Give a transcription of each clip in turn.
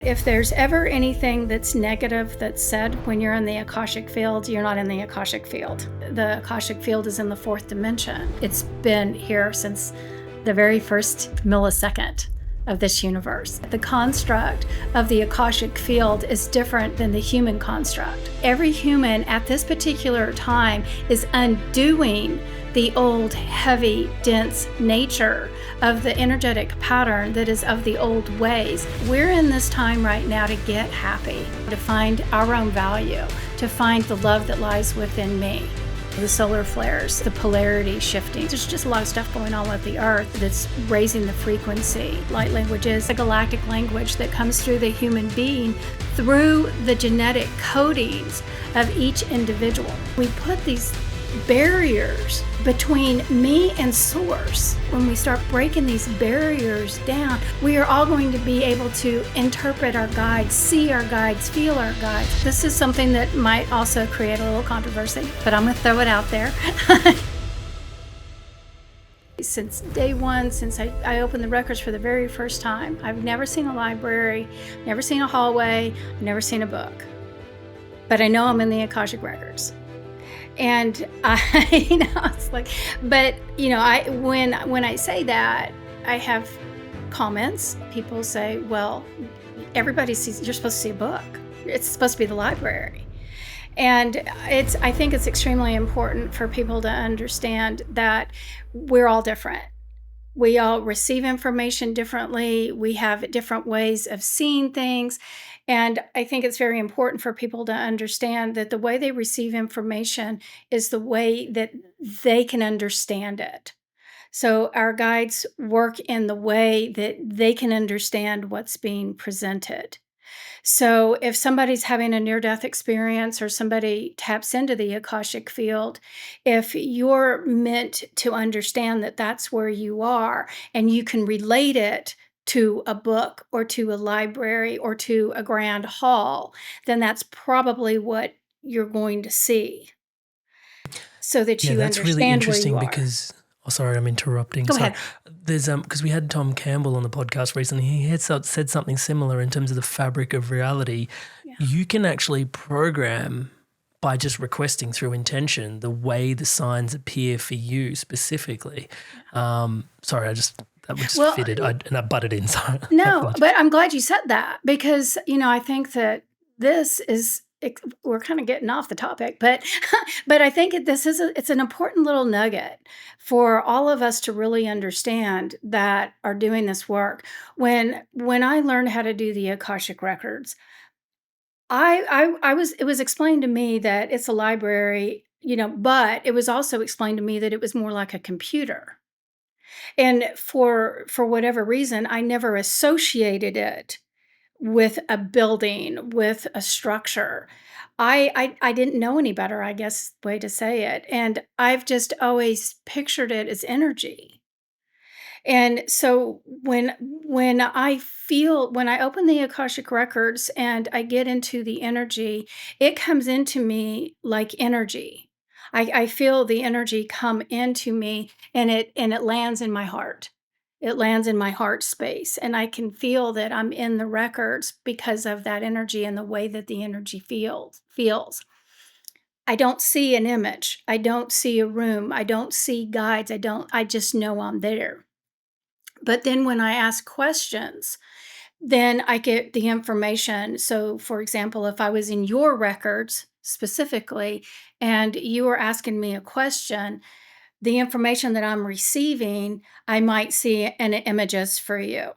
If there's ever anything that's negative that's said when you're in the Akashic field, you're not in the Akashic field. The Akashic field is in the fourth dimension. It's been here since the very first millisecond of this universe. The construct of the Akashic field is different than the human construct. Every human at this particular time is undoing the old, heavy, dense nature of the energetic pattern that is of the old ways. We're in this time right now to get happy, to find our own value, to find the love that lies within me. The solar flares, the polarity shifting. There's just a lot of stuff going on with the earth that's raising the frequency. Light language is a galactic language that comes through the human being through the genetic codings of each individual. We put these barriers between me and source. When we start breaking these barriers down, we are all going to be able to interpret our guides, see our guides, feel our guides. This is something that might also create a little controversy, but I'm going to throw it out there. Since day one, since I opened the records for the very first time, I've never seen a library, never seen a hallway, never seen a book. But I know I'm in the Akashic Records. And it's like, but when I say that, I have comments. People say, well, everybody sees, you're supposed to see a book. It's supposed to be the library. And I think it's extremely important for people to understand that we're all different. We all receive information differently. We have different ways of seeing things. And I think it's very important for people to understand that the way they receive information is the way that they can understand it. So our guides work in the way that they can understand what's being presented. So if somebody's having a near-death experience or somebody taps into the Akashic field, if you're meant to understand that that's where you are and you can relate it to a book or to a library or to a grand hall, then that's probably what you're going to see so that Yeah, you that's really understand where you interesting are. because sorry, I'm interrupting. Go So ahead. there's because we had Tom Campbell on the podcast recently. He had said something similar in terms of the fabric of reality. Yeah. You can actually program by just requesting through intention the way the signs appear for you specifically. Sorry, that was just fitted. I butted in. Sorry. No, but I'm glad you said that because, I think that this is, we're kind of getting off the topic, but but I think it's an important little nugget for all of us to really understand that are doing this work. When I learned how to do the Akashic Records, it was explained to me that it's a library, but it was also explained to me that it was more like a computer. And for whatever reason, I never associated it with a building, with a structure. I didn't know any better, I guess, way to say it. And I've just always pictured it as energy. And so when I open the Akashic Records and I get into the energy, it comes into me like energy. I feel the energy come into me and it lands in my heart. It lands in my heart space. And I can feel that I'm in the records because of that energy and the way that the energy feels. I don't see an image. I don't see a room. I don't see guides. I just know I'm there. But then when I ask questions, then I get the information. So, for example, if I was in your records specifically, and you were asking me a question, the information that I'm receiving, I might see an images for you.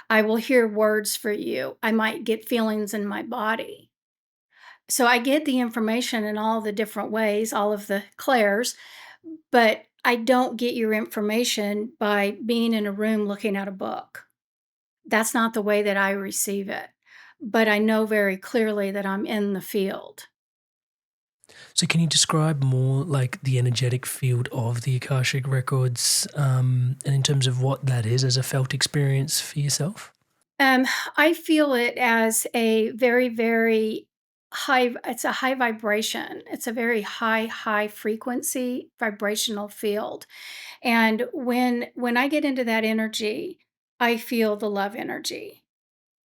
I will hear words for you. I might get feelings in my body. So I get the information in all the different ways, all of the clairs, but I don't get your information by being in a room looking at a book. That's not the way that I receive it. But I know very clearly that I'm in the field. So can you describe more like the energetic field of the Akashic Records and in terms of what that is as a felt experience for yourself? I feel it as a very, very it's a high vibration. It's a very high frequency vibrational field. And when I get into that energy, I feel the love energy.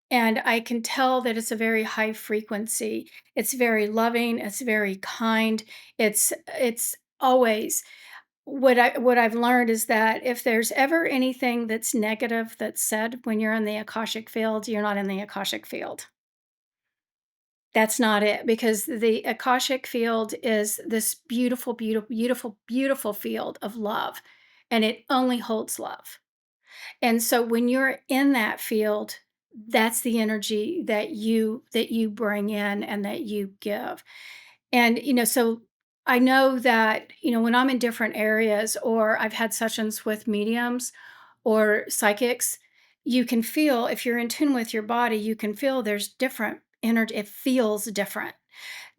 And I can tell that it's a very high frequency. It's very loving, it's very kind. It's always what I've learned is that if there's ever anything that's negative that's said when you're in the Akashic field, you're not in the Akashic field. That's not it, because the Akashic field is this beautiful, beautiful, beautiful, beautiful field of love, and it only holds love. And so when you're in that field, that's the energy that you bring in and that you give. And so I know that, when I'm in different areas or I've had sessions with mediums or psychics, you can feel, if you're in tune with your body, you can feel there's different energy. It feels different.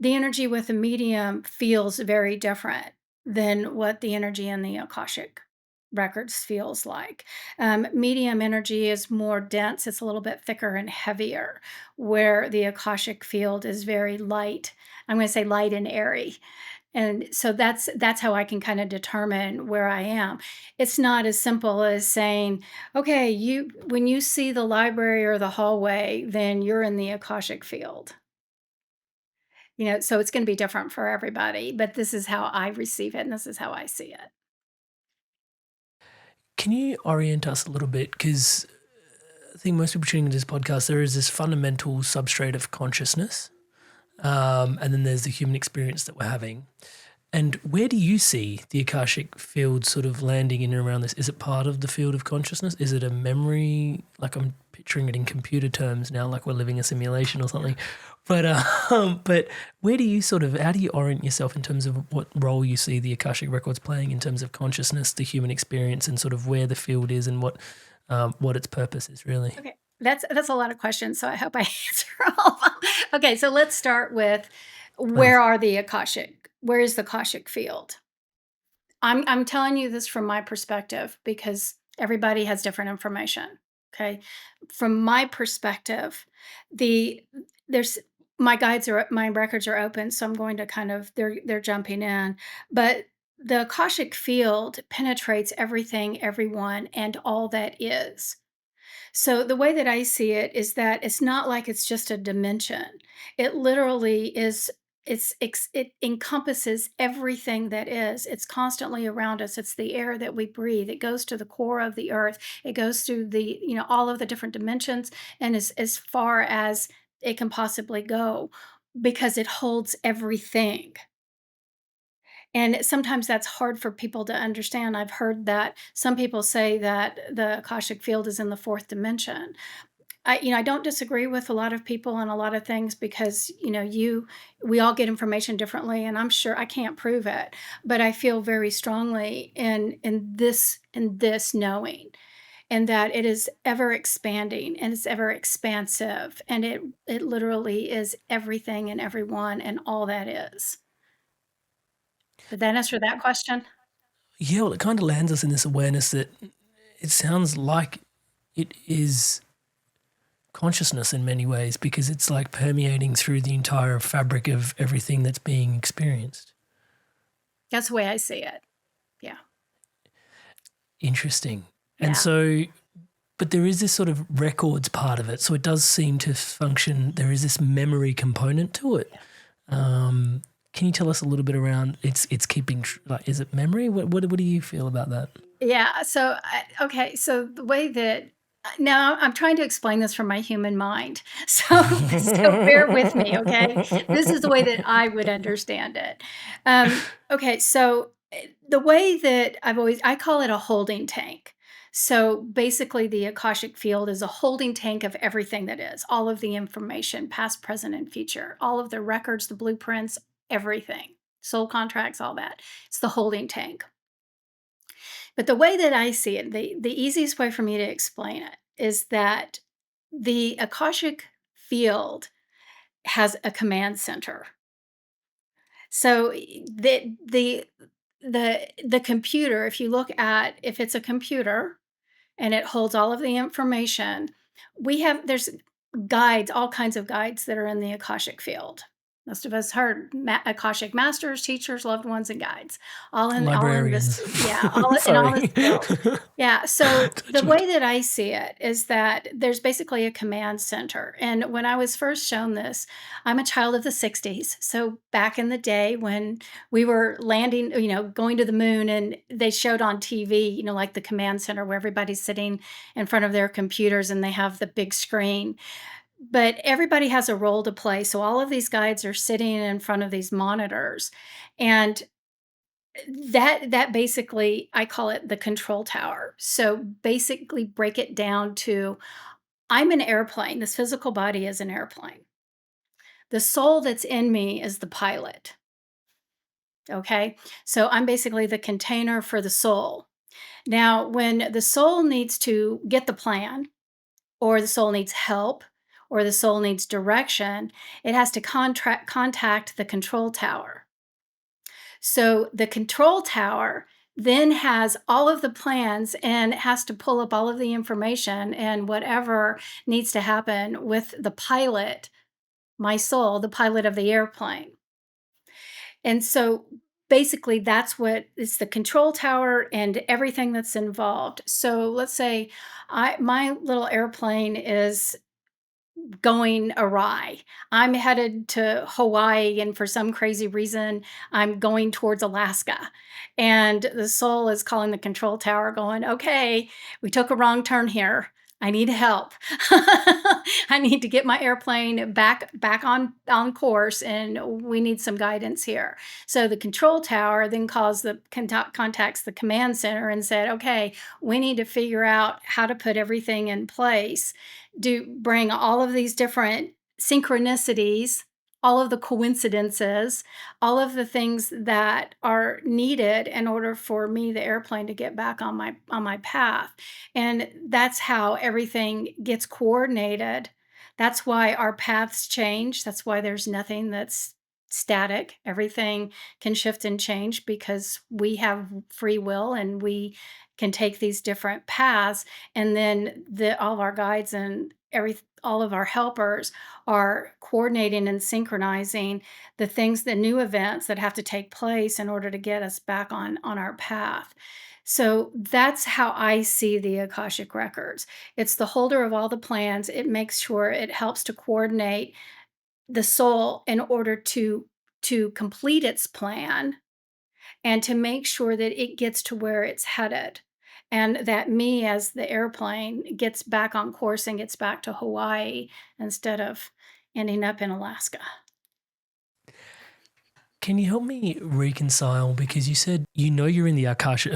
The energy with a medium feels very different than what the energy in the Akashic records feels like. Medium energy is more dense, it's a little bit thicker and heavier, where the Akashic field is very light. I'm going to say light and airy. And so that's how I can kind of determine where I am. It's not as simple as saying, okay, you when you see the library or the hallway, then you're in the Akashic field. So it's gonna be different for everybody, but this is how I receive it, and this is how I see it. Can you orient us a little bit? Because I think most people tuning into this podcast, there is this fundamental substrate of consciousness, and then there's the human experience that we're having. And where do you see the Akashic field sort of landing in and around this? Is it part of the field of consciousness? Is it a memory? Like I'm picturing it in computer terms now, like we're living a simulation or something. But where do you how do you orient yourself in terms of what role you see the Akashic records playing in terms of consciousness, the human experience, and sort of where the field is and what its purpose is really? Okay, that's a lot of questions, so I hope I answer all of them. Okay, so let's start with Please. where is the Akashic field? I'm telling you this from my perspective because everybody has different information, okay? From my perspective, the there's my records are open, so I'm going to kind of they're jumping in, but the Akashic field penetrates everything, everyone, and all that is. So the way that I see it is that it's not like it's just a dimension. It literally is it encompasses everything that is. It's constantly around us. It's the air that we breathe. It goes to the core of the earth. It goes through all of the different dimensions and as far as it can possibly go because it holds everything. And sometimes that's hard for people to understand. I've heard that some people say that the Akashic field is in the fourth dimension. I don't disagree with a lot of people on a lot of things because, we all get information differently, and I'm sure I can't prove it, but I feel very strongly in this knowing, and that it is ever expanding and it's ever expansive, and it literally is everything and everyone and all that is. Did that answer that question? Yeah, well, it kind of lands us in this awareness that it sounds like it is consciousness in many ways because it's like permeating through the entire fabric of everything that's being experienced. That's the way I see it. Yeah. Interesting. And Yeah. so, but there is this sort of records part of it. So it does seem to function, there is this memory component to it. Can you tell us a little bit around it's keeping, like, is it memory? What do you feel about that? Yeah. Okay. So the way that now I'm trying to explain this from my human mind. So bear with me. Okay. This is the way that I would understand it. Okay. So the way that I call it a holding tank. So basically, the Akashic field is a holding tank of everything that is, all of the information, past, present, and future, all of the records, the blueprints, everything, soul contracts, all that. It's the holding tank. But the way that I see it, the easiest way for me to explain it is that the Akashic field has a command center. So the computer, if it's a computer and it holds all of the information, there's guides, all kinds of guides that are in the Akashic field. Most of us heard Akashic masters, teachers, loved ones, and guides, all in this, Librarians. yeah, all in all this Sorry. field. Yeah. So the Touch wood. way that I see it is that there's basically a command center. And when I was first shown this, I'm a child of the 60s. So back in the day when we were landing, going to the moon, and they showed on TV, like the command center where everybody's sitting in front of their computers and they have the big screen. But everybody has a role to play. So all of these guides are sitting in front of these monitors. And that basically, I call it the control tower. So basically break it down to, I'm an airplane. This physical body is an airplane. The soul that's in me is the pilot. Okay. So I'm basically the container for the soul. Now, when the soul needs to get the plan, or the soul needs help, or the soul needs direction, it has to contact the control tower. So the control tower then has all of the plans and has to pull up all of the information and whatever needs to happen with the pilot, my soul, the pilot of the airplane. And so basically that's what it's the control tower and everything that's involved. So let's say my little airplane is going awry. I'm headed to Hawaii, and for some crazy reason, I'm going towards Alaska. And the soul is calling the control tower, going, okay, we took a wrong turn here. I need help. I need to get my airplane back on course, and we need some guidance here. So the control tower then contacts the command center and said, okay, we need to figure out how to put everything in place, bring all of these different synchronicities, all of the coincidences, all of the things that are needed in order for me, the airplane, to get back on my path. And that's how everything gets coordinated. That's why our paths change. That's why there's nothing that's static. Everything can shift and change because we have free will and we can take these different paths. And then all of our guides and all of our helpers are coordinating and synchronizing the new events that have to take place in order to get us back on our path. So that's how I see the Akashic Records. It's the holder of all the plans. It makes sure it helps to coordinate the soul in order to complete its plan and to make sure that it gets to where it's headed, and that me as the airplane gets back on course and gets back to Hawaii instead of ending up in Alaska. Can you help me reconcile, because you said you're in the Akashic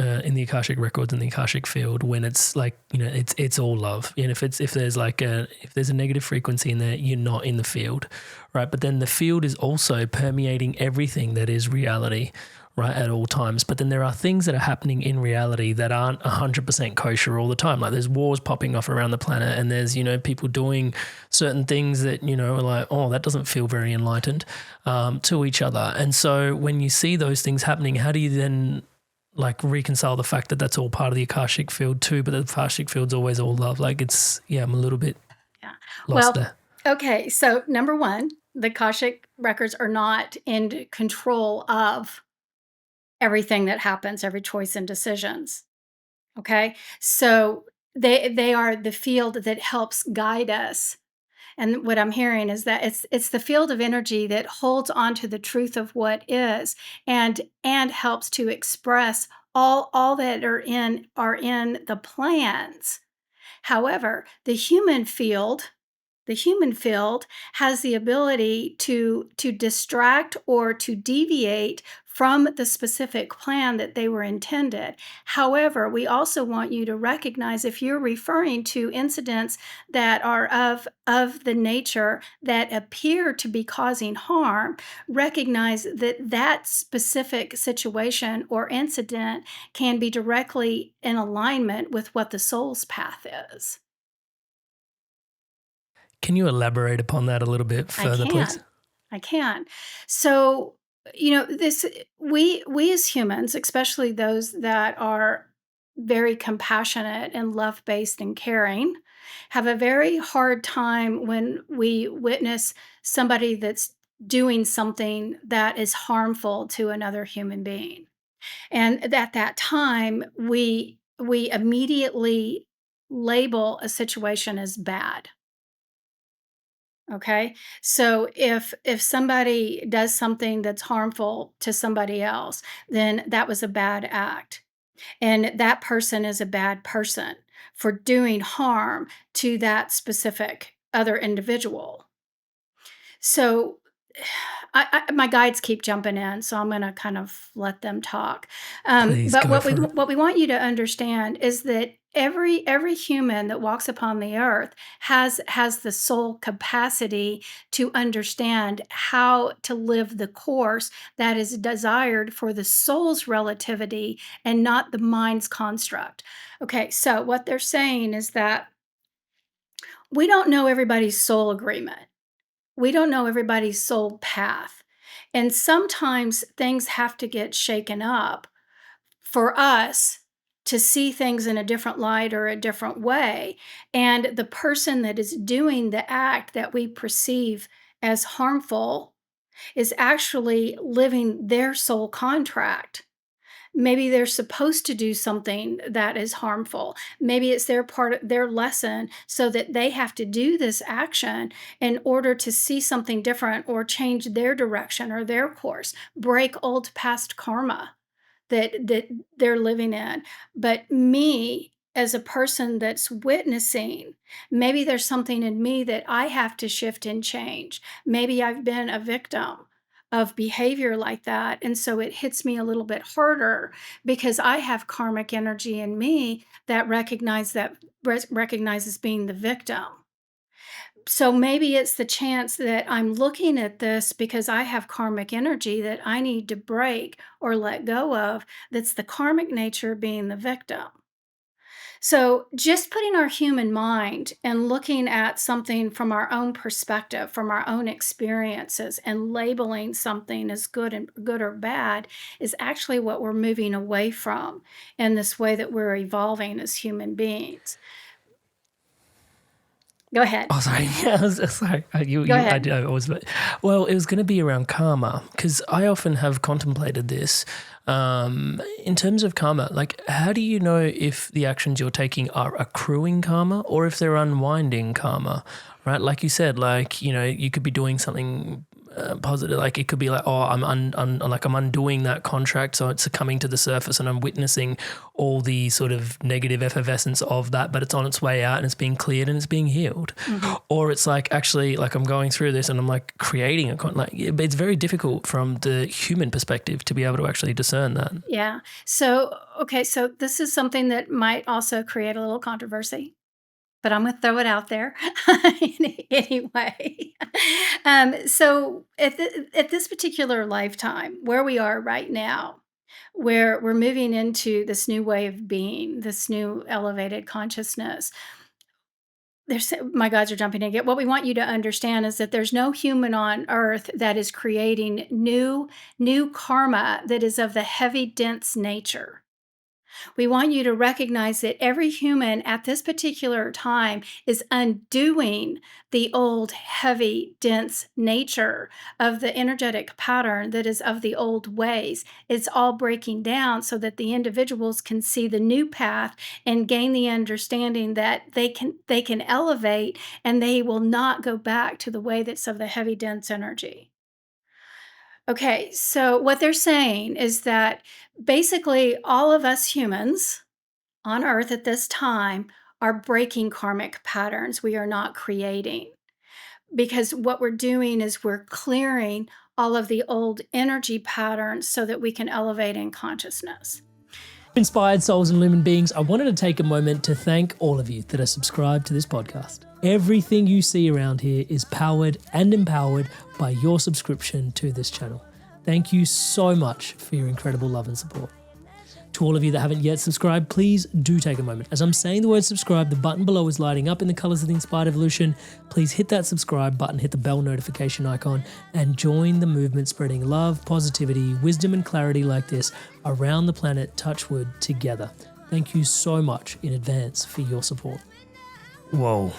records and the Akashic field when it's like it's all love, and if there's a negative frequency in there, you're not in the field, right? But then the field is also permeating everything that is reality, right, at all times. But then there are things that are happening in reality that aren't 100% kosher all the time. Like there's wars popping off around the planet, and there's people doing certain things that are like, oh, that doesn't feel very enlightened to each other. And so when you see those things happening, how do you then reconcile the fact that that's all part of the Akashic field too, but the Akashic field's always all love? I'm a little bit lost there. Okay, so number one, the Akashic records are not in control of everything that happens, every choice and decisions. Okay, so they are the field that helps guide us. And what I'm hearing is that it's the field of energy that holds on to the truth of what is, and helps to express all that are in the plans. However, the human field has the ability to distract or to deviate from the specific plan that they were intended. However, we also want you to recognize, if you're referring to incidents that are of the nature that appear to be causing harm, recognize that specific situation or incident can be directly in alignment with what the soul's path is. Can you elaborate upon that a little bit further, please? I can. So, this we as humans, especially those that are very compassionate and love-based and caring, have a very hard time when we witness somebody that's doing something that is harmful to another human being. And at that time, we immediately label a situation as bad. Okay? So if somebody does something that's harmful to somebody else, then that was a bad act. And that person is a bad person for doing harm to that specific other individual. So my guides keep jumping in, so I'm going to kind of let them talk. Please But go for it. what we want you to understand is that every human that walks upon the earth has the soul capacity to understand how to live the course that is desired for the soul's relativity and not the mind's construct. Okay, so what they're saying is that we don't know everybody's soul agreement. We don't know everybody's soul path. And sometimes things have to get shaken up for us to see things in a different light or a different way. And the person that is doing the act that we perceive as harmful is actually living their soul contract. Maybe they're supposed to do something that is harmful. Maybe it's their part of their lesson so that they have to do this action in order to see something different or change their direction or their course, break old past karma that they're living in. But me, as a person that's witnessing, maybe there's something in me that I have to shift and change. Maybe I've been a victim of behavior like that. And so it hits me a little bit harder because I have karmic energy in me that recognizes being the victim. So maybe it's the chance that I'm looking at this because I have karmic energy that I need to break or let go of. That's the karmic nature being the victim. So, just putting our human mind and looking at something from our own perspective, from our own experiences, and labeling something as good or bad is actually what we're moving away from in this way that we're evolving as human beings. Go ahead. Oh, sorry. Yeah, sorry. Go ahead. Well, it was going to be around karma because I often have contemplated this. In terms of karma, like, how do you know if the actions you're taking are accruing karma or if they're unwinding karma, right? Like you said, like, you could be doing something positive. Like it could be like, oh, I'm undoing that contract, so it's coming to the surface, and I'm witnessing all the sort of negative effervescence of that, but it's on its way out and it's being cleared and it's being healed. Mm-hmm. Or it's like actually like I'm going through this and I'm like creating it's very difficult from the human perspective to be able to actually discern that. Yeah. So this is something that might also create a little controversy, but I'm going to throw it out there anyway. So at this particular lifetime, where we are right now, where we're moving into this new way of being, this new elevated consciousness, my guides are jumping in. What we want you to understand is that there's no human on earth that is creating new karma that is of the heavy, dense nature. We want you to recognize that every human at this particular time is undoing the old, heavy, dense nature of the energetic pattern that is of the old ways. It's all breaking down so that the individuals can see the new path and gain the understanding that they can elevate and they will not go back to the way that's of the heavy, dense energy. Okay, so what they're saying is that basically all of us humans on Earth at this time are breaking karmic patterns. We are not creating. Because what we're doing is we're clearing all of the old energy patterns so that we can elevate in consciousness. Inspired souls and lumen beings, I wanted to take a moment to thank all of you that are subscribed to this podcast. Everything you see around here is powered and empowered by your subscription to this channel. Thank you so much for your incredible love and support. To all of you that haven't yet subscribed, please do take a moment. As I'm saying the word subscribe, the button below is lighting up in the colors of the Inspired Evolution. Please hit that subscribe button, hit the bell notification icon, and join the movement spreading love, positivity, wisdom, and clarity like this around the planet, touchwood, together. Thank you so much in advance for your support. Whoa.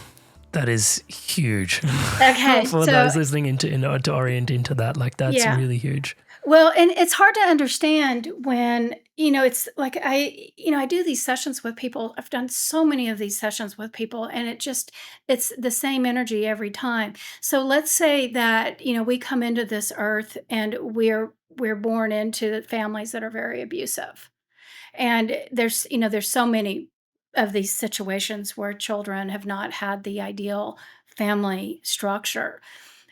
That is huge. Okay, For those listening to orient into that, like that's really huge. Well, and it's hard to understand when, it's like I do these sessions with people. I've done so many of these sessions with people, and it's the same energy every time. So let's say that, we come into this earth and we're born into families that are very abusive. And there's so many of these situations where children have not had the ideal family structure.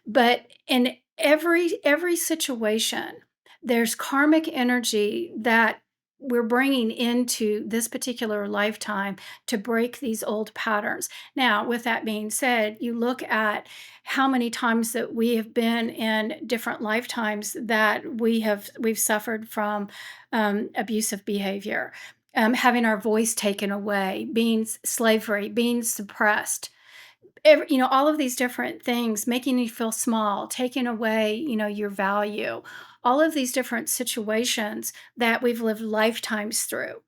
But in every situation, there's karmic energy that we're bringing into this particular lifetime to break these old patterns. Now, with that being said, you look at how many times that we have been in different lifetimes that we've suffered from abusive behavior, having our voice taken away, being slavery, being suppressed, all of these different things, making you feel small, taking away, your value, all of these different situations that we've lived lifetimes through.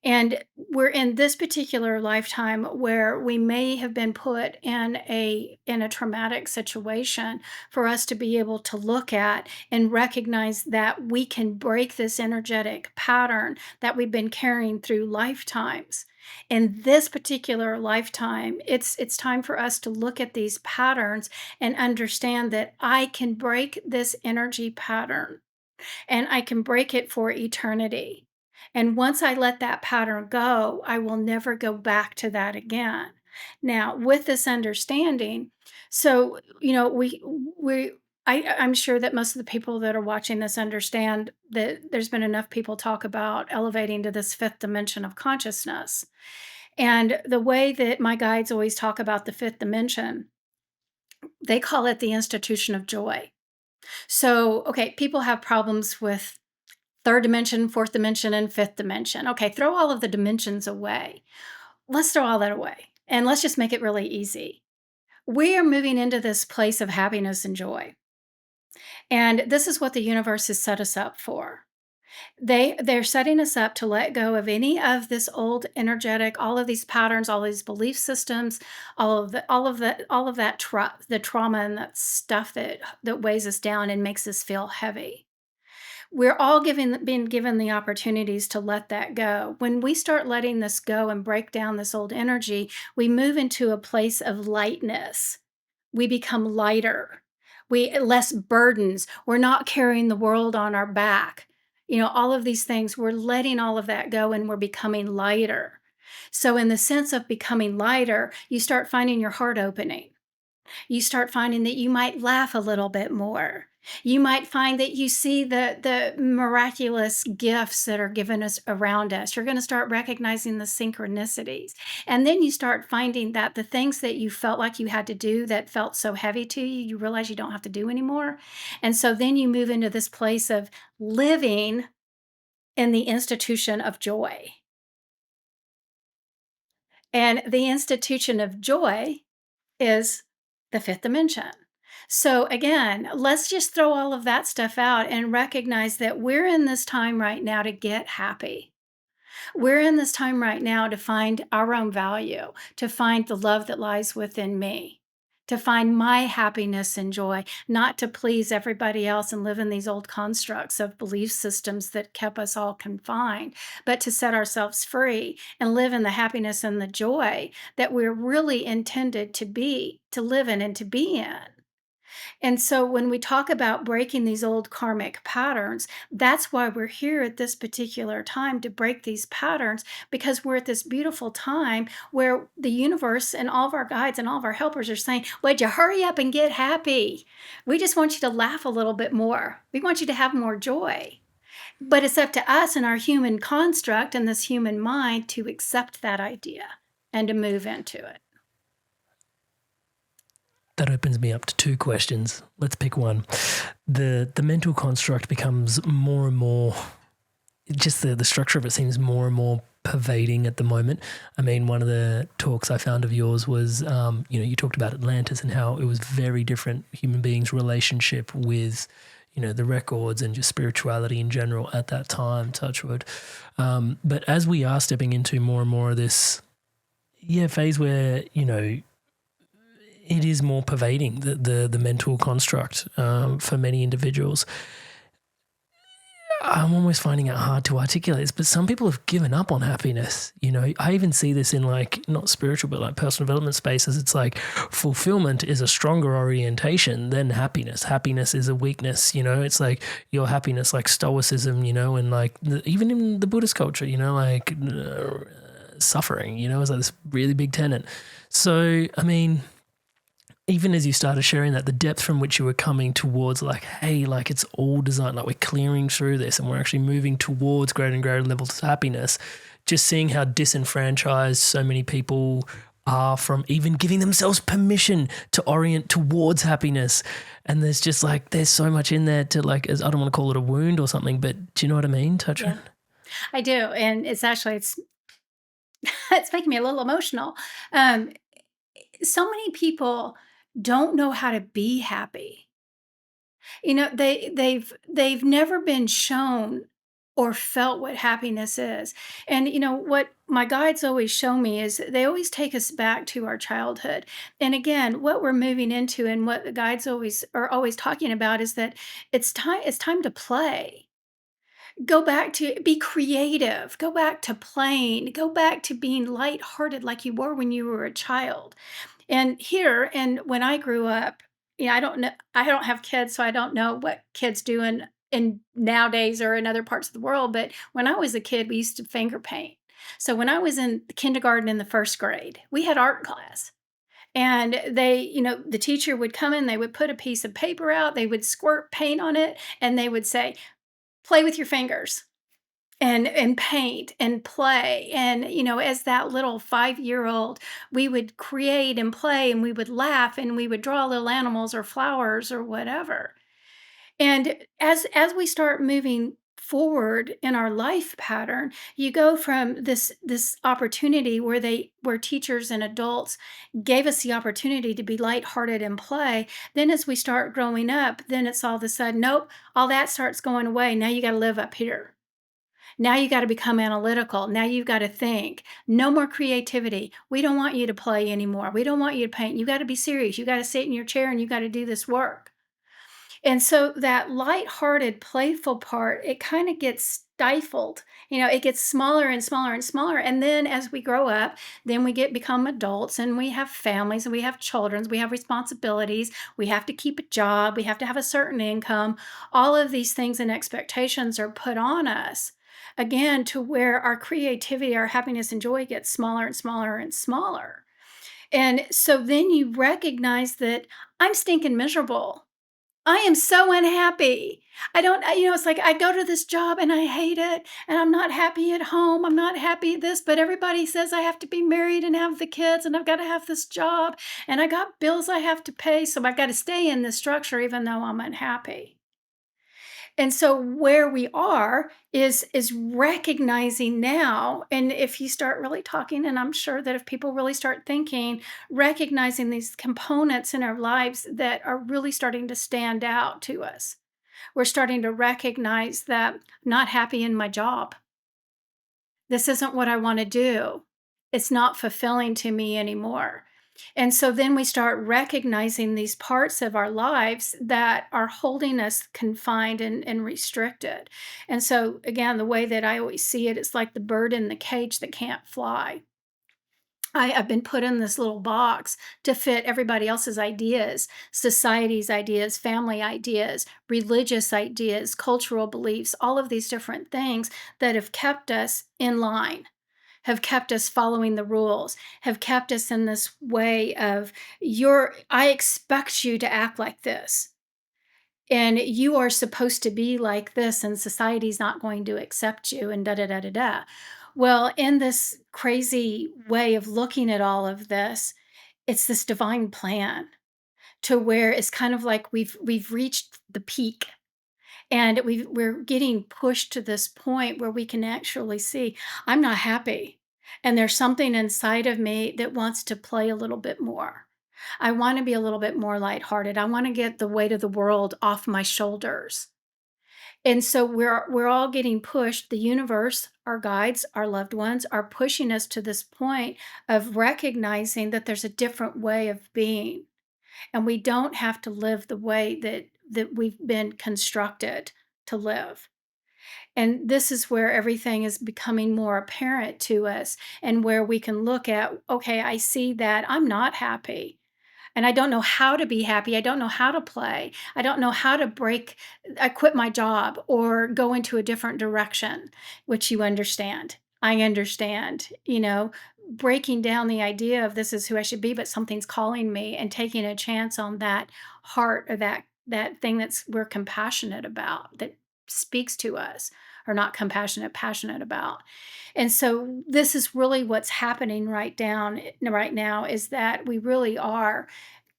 And we're in this particular lifetime where we may have been put in a traumatic situation for us to be able to look at and recognize that we can break this energetic pattern that we've been carrying through lifetimes. In this particular lifetime, it's time for us to look at these patterns and understand that I can break this energy pattern and I can break it for eternity. And once I let that pattern go, I will never go back to that again. Now, with this understanding, so I'm sure that most of the people that are watching this understand that there's been enough people talk about elevating to this fifth dimension of consciousness. And the way that my guides always talk about the fifth dimension, they call it the institution of joy. So, okay, people have problems with third dimension, fourth dimension, and fifth dimension. Okay, throw all of the dimensions away. Let's throw all that away and let's just make it really easy. We are moving into this place of happiness and joy. And this is what the universe has set us up for. They're setting us up to let go of any of this old energetic, all of these patterns, all these belief systems, the trauma and that stuff that weighs us down and makes us feel heavy. We're all being given the opportunities to let that go. When we start letting this go and break down this old energy, we move into a place of lightness. We become lighter. We less burdens. We're not carrying the world on our back. All of these things, we're letting all of that go and we're becoming lighter. So in the sense of becoming lighter, you start finding your heart opening. You start finding that you might laugh a little bit more. You might find that you see the miraculous gifts that are given us around us. You're going to start recognizing the synchronicities. And then you start finding that the things that you felt like you had to do that felt so heavy to you, you realize you don't have to do anymore. And so then you move into this place of living in the institution of joy. And the institution of joy is the fifth dimension. So again, let's just throw all of that stuff out and recognize that we're in this time right now to get happy. We're in this time right now to find our own value, to find the love that lies within me, to find my happiness and joy, not to please everybody else and live in these old constructs of belief systems that kept us all confined, but to set ourselves free and live in the happiness and the joy that we're really intended to live in and to be in. And so when we talk about breaking these old karmic patterns, that's why we're here at this particular time, to break these patterns, because we're at this beautiful time where the universe and all of our guides and all of our helpers are saying, would you hurry up and get happy? We just want you to laugh a little bit more. We want you to have more joy. But it's up to us and our human construct and this human mind to accept that idea and to move into it. That opens me up to two questions. Let's pick one. The mental construct becomes more and more, just the structure of it seems more and more pervading at the moment. I mean, one of the talks I found of yours was, you talked about Atlantis and how it was very different human beings' relationship with, the records and just spirituality in general at that time, touchwood. But as we are stepping into more and more of this, phase where, it is more pervading, the mental construct for many individuals. I'm almost finding it hard to articulate this, but some people have given up on happiness. You know, I even see this in like not spiritual, but like personal development spaces. It's like fulfillment is a stronger orientation than happiness. Happiness is a weakness. You know, it's like your happiness, like stoicism. You know, and like even in the Buddhist culture, you know, like suffering. You know, is like this really big tenet. So, I mean, even as you started sharing that, the depth from which you were coming towards like, hey, like it's all designed, like we're clearing through this and we're actually moving towards greater and greater levels of happiness, just seeing how disenfranchised so many people are from even giving themselves permission to orient towards happiness. And there's just like, there's so much in there to like, I don't want to call it a wound or something, but do you know what I mean, Touch? Yeah, I do. And it's making me a little emotional. So many people don't know how to be happy. You know, they've never been shown or felt what happiness is. And you know what my guides always show me is they always take us back to our childhood. And again, what we're moving into and what the guides are always talking about is that it's time to play. Go back to be creative, go back to playing, go back to being lighthearted like you were when you were a child. And when I grew up, I don't know, I don't have kids, so I don't know what kids do in nowadays or in other parts of the world. But when I was a kid, we used to finger paint. So when I was in kindergarten in the first grade, we had art class. And the teacher would come in, they would put a piece of paper out, they would squirt paint on it, and they would say, play with your fingers and paint and play. And as that little 5-year-old, we would create and play, and we would laugh, and we would draw little animals or flowers or whatever. And as we start moving forward in our life pattern, you go from this opportunity where teachers and adults gave us the opportunity to be lighthearted and play. Then as we start growing up, then it's all of a sudden, nope, all that starts going away. Now you got to live up here. Now you got to become analytical. Now you've got to think. No more creativity. We don't want you to play anymore. We don't want you to paint. You got to be serious. You got to sit in your chair and you got to do this work. And so that lighthearted, playful part, it kind of gets stifled. It gets smaller and smaller and smaller. And then as we grow up, then we become adults, and we have families, and we have children, we have responsibilities. We have to keep a job. We have to have a certain income. All of these things and expectations are put on us. Again, to where our creativity, our happiness and joy gets smaller and smaller and smaller. And so then you recognize that I'm stinking miserable. I am so unhappy. I don't, it's like I go to this job and I hate it, and I'm not happy at home. I'm not happy at this, but everybody says I have to be married and have the kids, and I've got to have this job, and I got bills I have to pay. So I've got to stay in this structure even though I'm unhappy. And so where we are is recognizing now, and if you start really talking, and I'm sure that if people really start thinking, recognizing these components in our lives that are really starting to stand out to us. We're starting to recognize that I'm not happy in my job. This isn't what I want to do. It's not fulfilling to me anymore. And so then we start recognizing these parts of our lives that are holding us confined and restricted. And so, again, the way that I always see it, it's like the bird in the cage that can't fly. I've been put in this little box to fit everybody else's ideas, society's ideas, family ideas, religious ideas, cultural beliefs, all of these different things that have kept us in line, have kept us following the rules, have kept us in this way of I expect you to act like this. And you are supposed to be like this, and society's not going to accept you, and da da da da da. Well, in this crazy way of looking at all of this, it's this divine plan to where it's kind of like we've reached the peak, and we're getting pushed to this point where we can actually see I'm not happy, and there's something inside of me that wants to play a little bit more. I want to be a little bit more lighthearted. I want to get the weight of the world off my shoulders. And so we're all getting pushed. The universe, our guides, our loved ones are pushing us to this point of recognizing that there's a different way of being. And we don't have to live the way that we've been constructed to live. And this is where everything is becoming more apparent to us, and where we can look at, okay, I see that I'm not happy. And I don't know how to be happy. I don't know how to play. I don't know how to I quit my job or go into a different direction, which you understand. I understand, breaking down the idea of this is who I should be, but something's calling me, and taking a chance on that heart, or that thing we're compassionate about, that speaks to us, or not compassionate, passionate about. And so this is really what's happening right now, is that we really are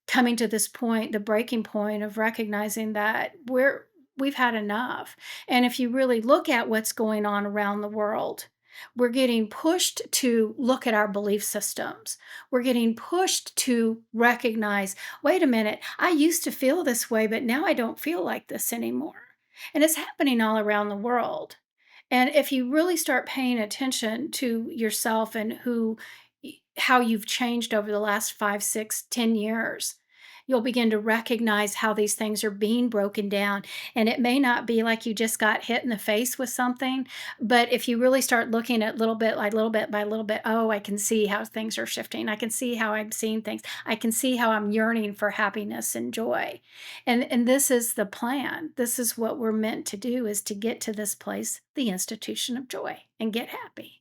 coming to this point, the breaking point of recognizing that we've had enough. And if you really look at what's going on around the world, we're getting pushed to look at our belief systems. We're getting pushed to recognize, wait a minute, I used to feel this way, but now I don't feel like this anymore. And it's happening all around the world. And if you really start paying attention to yourself and how you've changed over the last 5, 6, 10 years, you'll begin to recognize how these things are being broken down. And it may not be like you just got hit in the face with something, but if you really start looking at little bit by little bit, oh, I can see how things are shifting. I can see how I'm seeing things. I can see how I'm yearning for happiness and joy. And this is the plan. This is what we're meant to do, is to get to this place, the institution of joy, and get happy.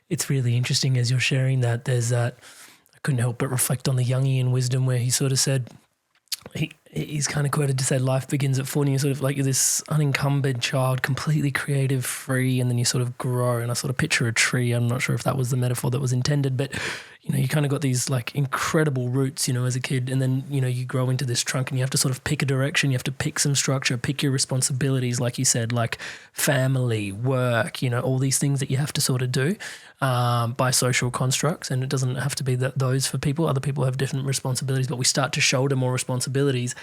It's really interesting as you're sharing that. There's that, I couldn't help but reflect on the Jungian wisdom where he sort of said, he's kind of quoted to say life begins at 40, and you're sort of like you're this unencumbered child, completely creative, free, and then you sort of grow. And I sort of picture a tree. I'm not sure if that was the metaphor that was intended, but you kind of got these like incredible roots, as a kid, and then, you grow into this trunk, and you have to sort of pick a direction. You have to pick some structure, pick your responsibilities, like you said, like family, work, all these things that you have to sort of do by social constructs. And it doesn't have to be those for people. Other people have different responsibilities, but we start to shoulder more responsibilities.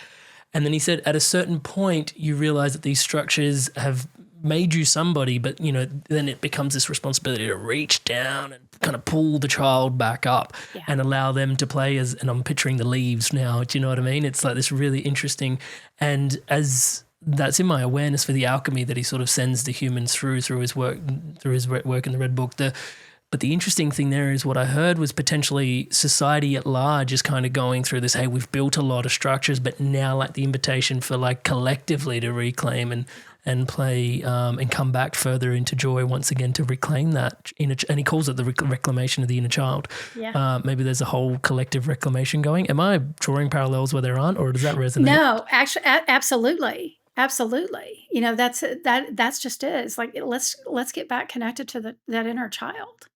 And then he said, at a certain point, you realize that these structures have made you somebody, but, then it becomes this responsibility to reach down and kind of pull the child back up and allow them to play and I'm picturing the leaves now. Do you know what I mean? It's like this really interesting, and as that's in my awareness for the alchemy that he sort of sends the humans through his work in the Red Book. But the interesting thing there is what I heard was potentially society at large is kind of going through this, hey, we've built a lot of structures, but now like the invitation for like collectively to reclaim and play and come back further into joy once again, to reclaim that inner, and he calls it the reclamation of the inner child. Yeah. Maybe there's a whole collective reclamation going. Am I drawing parallels where there aren't, or does that resonate? No, actually, absolutely. Absolutely. That's just it. It's like, let's get back connected to that inner child.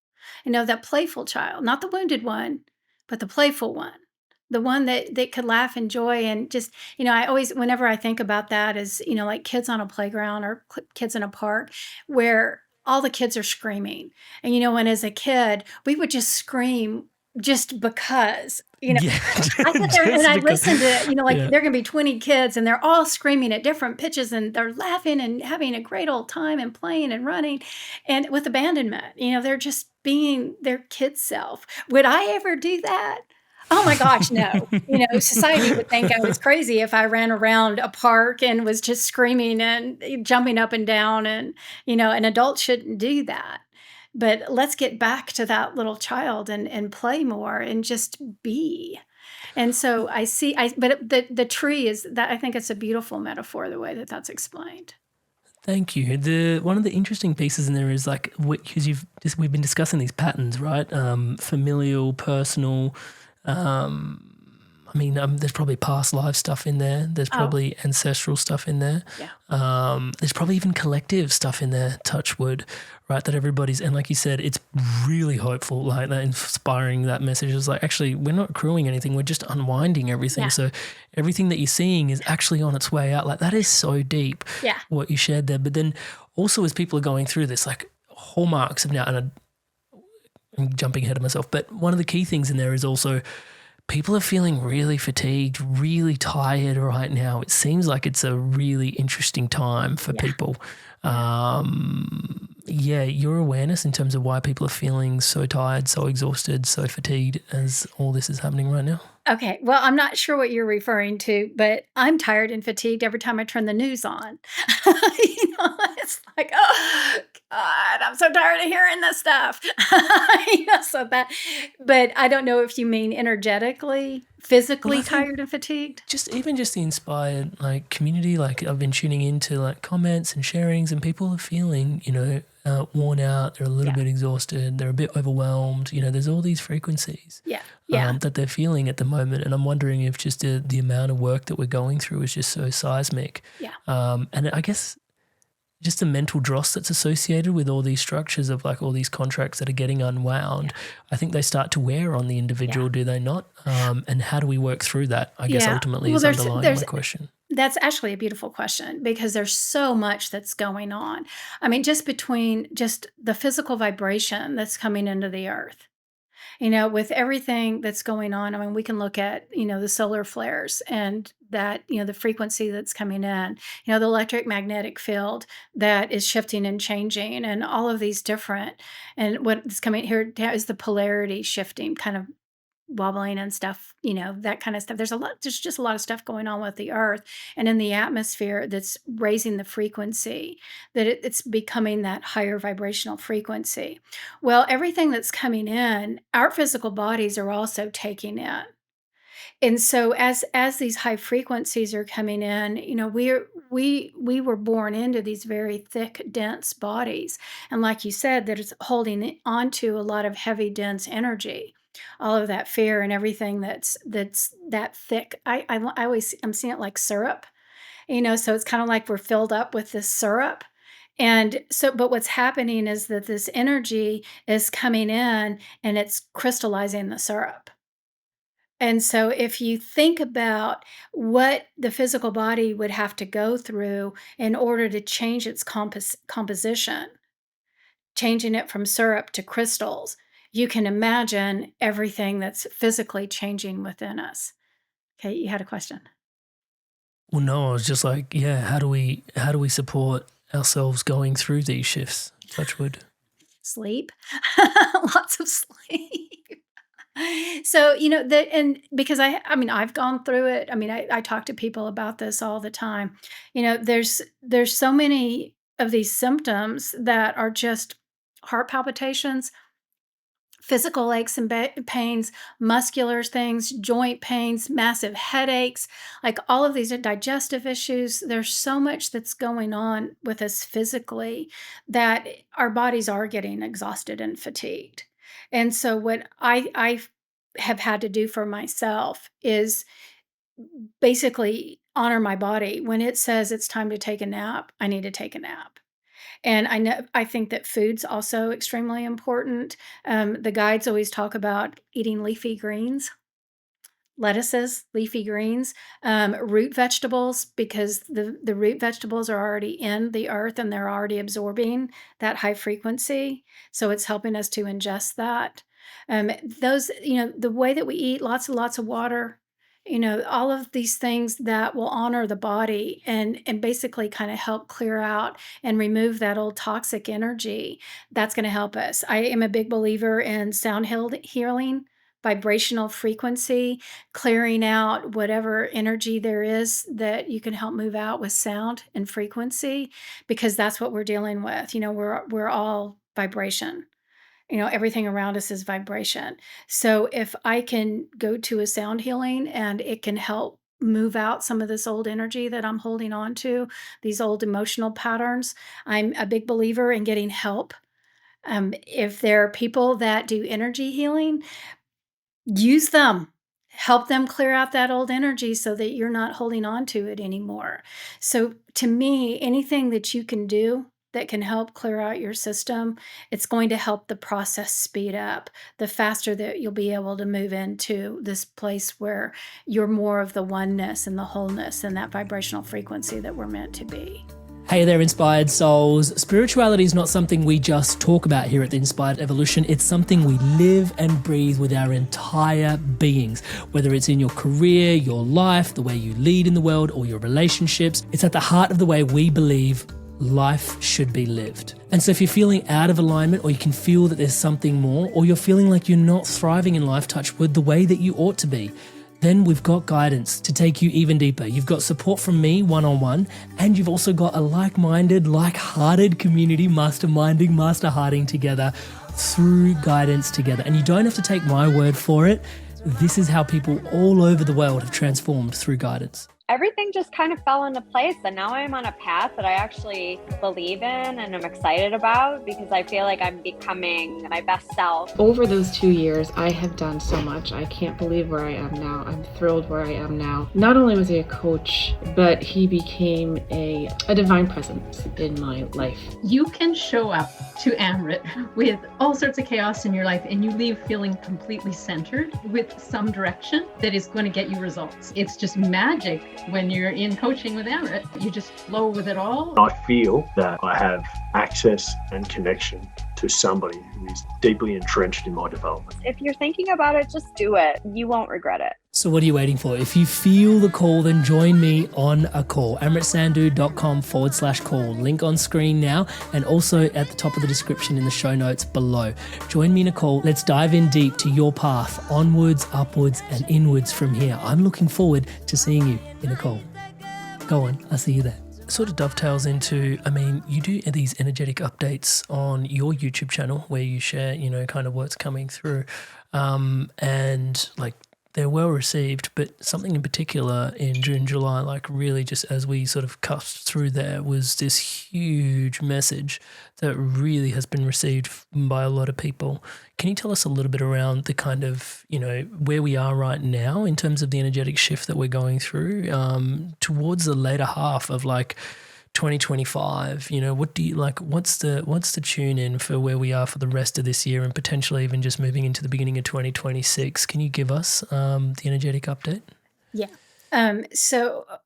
That playful child, not the wounded one, but the playful one, the one that could laugh and joy. And just, I always, whenever I think about that, is, like kids on a playground or kids in a park where all the kids are screaming. And, when as a kid, we would just scream just because, I sit there and I listen to, there can be 20 kids and they're all screaming at different pitches and they're laughing and having a great old time and playing and running, and with abandonment, they're just being their kid self. Would I ever do that? Oh my gosh, no. Society would think I was crazy if I ran around a park and was just screaming and jumping up and down, and, an adult shouldn't do that. But let's get back to that little child and play more and just be. And so but the tree is that, I think it's a beautiful metaphor, the way that that's explained. Thank you. One of the interesting pieces in there is like, because we've been discussing these patterns, right? Familial, personal. There's probably past life stuff in there. There's probably ancestral stuff in there. Yeah. There's probably even collective stuff in there, touch wood, right? That everybody's, and like you said, it's really hopeful, like that, inspiring. That message is like, actually, we're not accruing anything. We're just unwinding everything. Yeah. So everything that you're seeing is actually on its way out. Like that is so deep, what you shared there. But then also as people are going through this, like hallmarks of now, and I'm jumping ahead of myself, but one of the key things in there is also, people are feeling really fatigued, really tired right now. It seems like it's a really interesting time for people. your awareness in terms of why people are feeling so tired, so exhausted, so fatigued as all this is happening right now? Okay, well, I'm not sure what you're referring to, but I'm tired and fatigued every time I turn the news on. It's like, oh God, I'm so tired of hearing this stuff. But I don't know if you mean energetically, physically tired and fatigued. Just the inspired like community, like I've been tuning into like comments and sharings, and people are feeling, worn out. They're a little bit exhausted. They're a bit overwhelmed. There's all these frequencies that they're feeling at the moment. And I'm wondering if just the amount of work that we're going through is just so seismic. Yeah. And I guess just the mental dross that's associated with all these structures of like all these contracts that are getting unwound, I think they start to wear on the individual, do they not? And how do we work through that, I guess ultimately is underlying my question. That's actually a beautiful question because there's so much that's going on. I mean, just between just the physical vibration that's coming into the earth, with everything that's going on. I mean, we can look at, the solar flares and that, the frequency that's coming in, the electromagnetic field that is shifting and changing and all of these different, and what's coming here is the polarity shifting, kind of wobbling and stuff, that kind of stuff. There's just a lot of stuff going on with the earth and in the atmosphere that's raising the frequency, that it's becoming that higher vibrational frequency. Well, everything that's coming in, our physical bodies are also taking in. And so as these high frequencies are coming in, we were born into these very thick, dense bodies. And like you said, that it's holding onto a lot of heavy, dense energy, all of that fear and everything that's that thick. I'm seeing it like syrup, so it's kind of like we're filled up with this syrup. And so, but what's happening is that this energy is coming in and it's crystallizing the syrup. And so if you think about what the physical body would have to go through in order to change its composition, changing it from syrup to crystals, you can imagine everything that's physically changing within us. Okay, you had a question. Well, no, I was just like, how do we support ourselves going through these shifts? Touch wood. Sleep. Lots of sleep. So, and because I've gone through it. I talk to people about this all the time. There's so many of these symptoms that are just heart palpitations, physical aches and pains, muscular things, joint pains, massive headaches, like all of these are digestive issues. There's so much that's going on with us physically that our bodies are getting exhausted and fatigued. And so what I have had to do for myself is basically honor my body. When it says it's time to take a nap, I need to take a nap. And I think that food's also extremely important. The guides always talk about eating leafy greens, lettuces, leafy greens, root vegetables, because the root vegetables are already in the earth and they're already absorbing that high frequency. So it's helping us to ingest that. The way that we eat, lots and lots of water, all of these things that will honor the body and basically kind of help clear out and remove that old toxic energy. That's going to help us. I am a big believer in sound healing, vibrational frequency, clearing out whatever energy there is that you can help move out with sound and frequency, because that's what we're dealing with. We're all vibration. Everything around us is vibration. So if I can go to a sound healing and it can help move out some of this old energy that I'm holding on to, these old emotional patterns, I'm a big believer in getting help. If there are people that do energy healing, use them. Help them clear out that old energy so that you're not holding on to it anymore. So to me, anything that you can do that can help clear out your system, it's going to help the process speed up. The faster that you'll be able to move into this place where you're more of the oneness and the wholeness and that vibrational frequency that we're meant to be. Hey there, Inspired Souls. Spirituality is not something we just talk about here at the Inspired Evolution. It's something we live and breathe with our entire beings. Whether it's in your career, your life, the way you lead in the world, or your relationships, it's at the heart of the way we believe life should be lived. And so if you're feeling out of alignment, or you can feel that there's something more, or you're feeling like you're not thriving in life, touch wood, the way that you ought to be, then we've got guidance to take you even deeper. You've got support from me one-on-one, and you've also got a like-minded, like-hearted community masterminding, master-hearting together through guidance together. And you don't have to take my word for it. This is how people all over the world have transformed through guidance. Everything just kind of fell into place, and now I'm on a path that I actually believe in and I'm excited about, because I feel like I'm becoming my best self. Over those 2 years, I have done so much. I can't believe where I am now. I'm thrilled where I am now. Not only was he a coach, but he became a divine presence in my life. You can show up to Amrit with all sorts of chaos in your life, and you leave feeling completely centered with some direction that is going to get you results. It's just magic. When you're in coaching with Amrit, you just flow with it all. I feel that I have access and connection to somebody who is deeply entrenched in my development. If you're thinking about it, just do it. You won't regret it. So what are you waiting for? If you feel the call, then join me on a call. amritsandhu.com/call. Link on screen now, and also at the top of the description in the show notes below. Join me in a call. Let's dive in deep to your path, onwards, upwards, and inwards from here. I'm looking forward to seeing you in a call. Go on, I'll see you there. Sort of dovetails into, you do these energetic updates on your YouTube channel where you share, kind of what's coming through. And like, they're well received, but something in particular in June, July, like really just as we sort of cut through there, was this huge message that really has been received by a lot of people. Can you tell us a little bit around the kind of, where we are right now in terms of the energetic shift that we're going through towards the later half of like 2025? What do you like? What's the tune in for where we are for the rest of this year, and potentially even just moving into the beginning of 2026? Can you give us the energetic update? Yeah.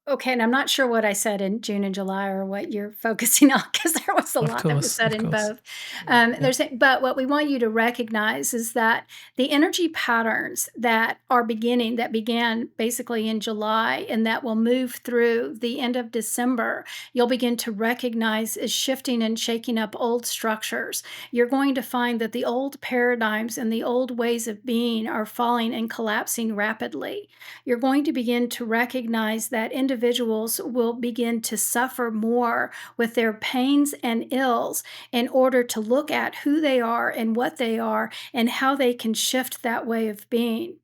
Okay, and I'm not sure what I said in June and July or what you're focusing on, because there was a lot that was said in both. But what we want you to recognize is that the energy patterns that began basically in July and that will move through the end of December, you'll begin to recognize is shifting and shaking up old structures. You're going to find that the old paradigms and the old ways of being are falling and collapsing rapidly. You're going to begin to recognize that individuals will begin to suffer more with their pains and ills in order to look at who they are and what they are and how they can shift that way of being.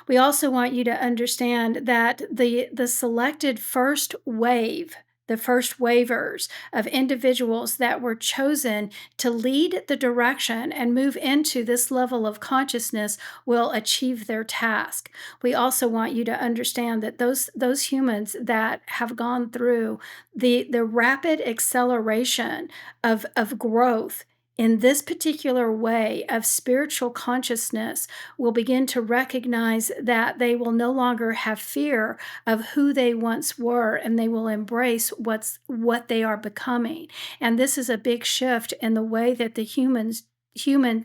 We also want you to understand that the selected first wave, the first waivers of individuals that were chosen to lead the direction and move into this level of consciousness will achieve their task. We also want you to understand that those humans that have gone through the rapid acceleration of growth in this particular way of spiritual consciousness will begin to recognize that they will no longer have fear of who they once were, and they will embrace what they are becoming. And this is a big shift in the way that the human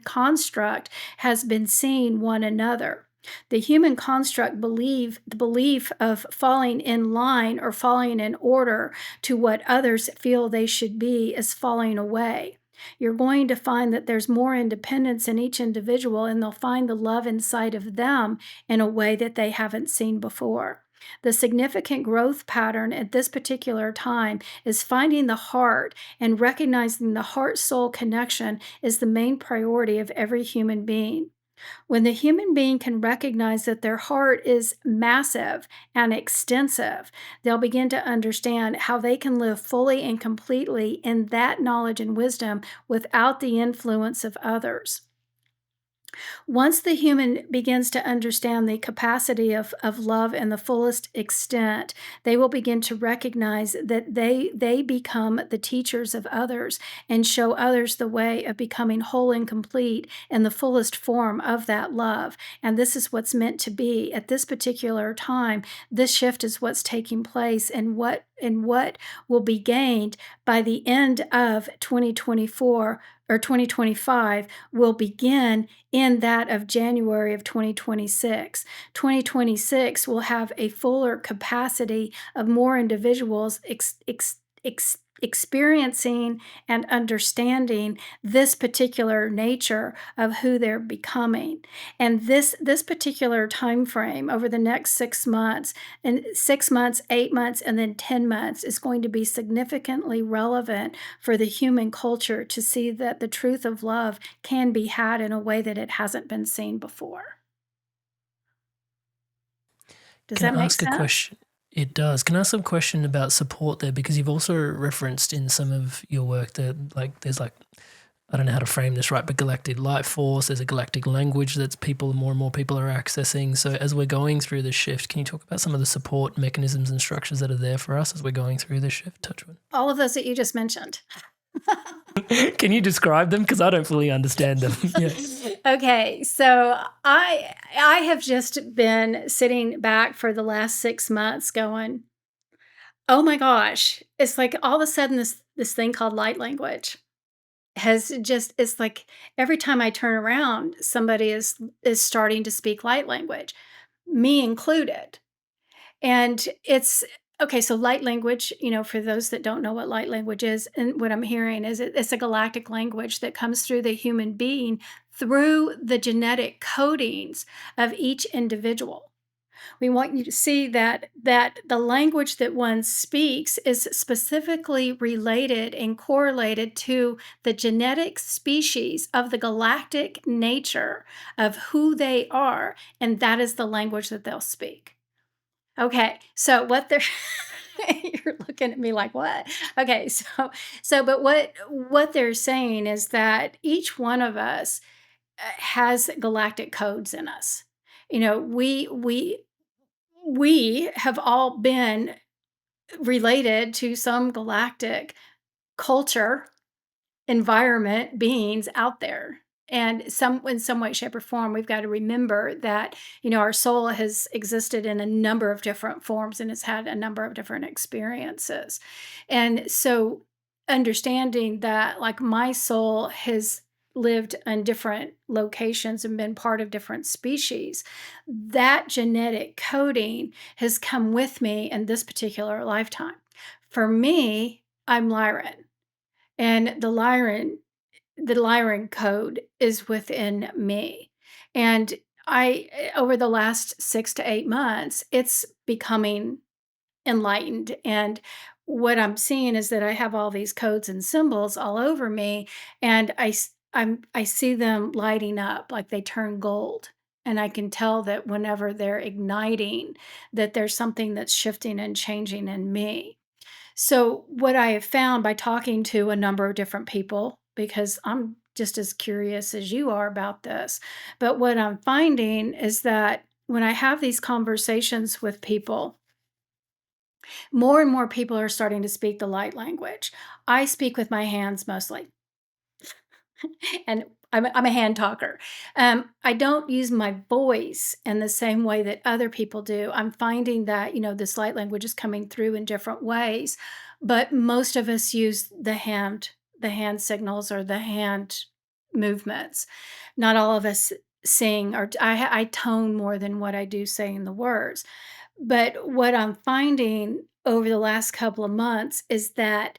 construct has been seeing one another. The human construct the belief of falling in line or falling in order to what others feel they should be is falling away. You're going to find that there's more independence in each individual, and they'll find the love inside of them in a way that they haven't seen before. The significant growth pattern at this particular time is finding the heart and recognizing the heart-soul connection is the main priority of every human being. When the human being can recognize that their heart is massive and extensive, they'll begin to understand how they can live fully and completely in that knowledge and wisdom without the influence of others. Once the human begins to understand the capacity of love in the fullest extent, they will begin to recognize that they become the teachers of others and show others the way of becoming whole and complete in the fullest form of that love. And this is what's meant to be at this particular time. This shift is what's taking place, and what will be gained by the end of 2024 or 2025 will begin in that of January of 2026. 2026 will have a fuller capacity of more individuals experiencing and understanding this particular nature of who they're becoming. And this particular time frame over the next 6 months, and 6 months, 8 months, and then 10 months is going to be significantly relevant for the human culture to see that the truth of love can be had in a way that it hasn't been seen before. Does that make sense? Question? It does. Can I ask a question about support there? Because you've also referenced in some of your work that there's I don't know how to frame this right, but galactic light force, there's a galactic language that's more and more people are accessing. So as we're going through this shift, can you talk about some of the support mechanisms and structures that are there for us as we're going through this shift? Touchwood. All of those that you just mentioned. Can you describe them? Because I don't fully understand them. Yes. Okay, so I have just been sitting back for the last 6 months going, oh my gosh, it's like all of a sudden this thing called light language has just, it's like every time I turn around, somebody is starting to speak light language, me included. And it's okay. So light language, for those that don't know what light language is, and what I'm hearing is it's a galactic language that comes through the human being through the genetic codings of each individual. We want you to see that the language that one speaks is specifically related and correlated to the genetic species of the galactic nature of who they are, and that is the language that they'll speak. Okay, so what they're you're looking at me like, what? Okay, but what they're saying is that each one of us has galactic codes in us. We have all been related to some galactic culture, environment, beings out there. And in some way, shape, or form, we've got to remember that, our soul has existed in a number of different forms and has had a number of different experiences. And so understanding that, like, my soul has lived in different locations and been part of different species, that genetic coding has come with me in this particular lifetime. For me, I'm Lyran, and the Lyran code is within me. And over the last 6 to 8 months, it's becoming enlightened. And what I'm seeing is that I have all these codes and symbols all over me, and I see them lighting up like they turn gold. And I can tell that whenever they're igniting, that there's something that's shifting and changing in me. So what I have found by talking to a number of different people, because I'm just as curious as you are about this, but what I'm finding is that when I have these conversations with people, more and more people are starting to speak the light language. I speak with my hands mostly. And I'm a hand talker. I don't use my voice in the same way that other people do. I'm finding that, this light language is coming through in different ways, but most of us use the hand signals or the hand movements. Not all of us sing, or I tone more than what I do saying the words. But what I'm finding over the last couple of months is that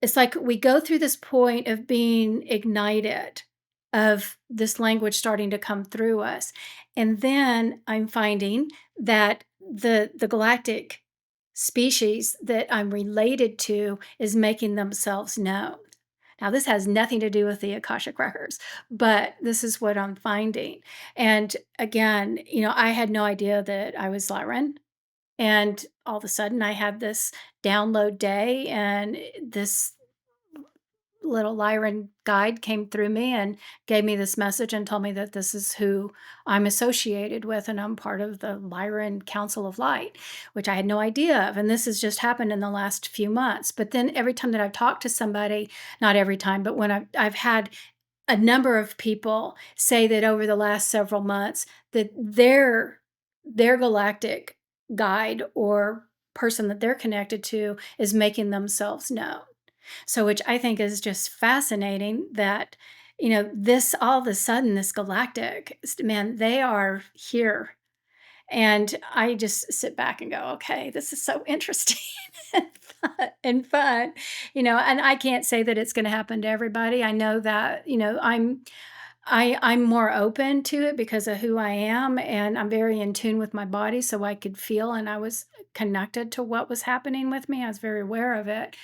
it's like we go through this point of being ignited, of this language starting to come through us. And then I'm finding that the galactic species that I'm related to is making themselves known. Now, this has nothing to do with the Akashic Records, but this is what I'm finding. And again, I had no idea that I was Lyran. And all of a sudden, I had this download day, and this little Lyran guide came through me and gave me this message and told me that this is who I'm associated with, and I'm part of the Lyran Council of Light, which I had no idea of. And this has just happened in the last few months. But then every time that I've talked to somebody, not every time, but when I've had a number of people say that over the last several months that their galactic guide or person that they're connected to is making themselves known. So, which I think is just fascinating that, this all of a sudden, this galactic, man, they are here. And I just sit back and go, okay, this is so interesting. and fun, and I can't say that it's going to happen to everybody. I know that, I'm more open to it because of who I am, and I'm very in tune with my body, so I could feel, and I was connected to what was happening with me. I was very aware of it.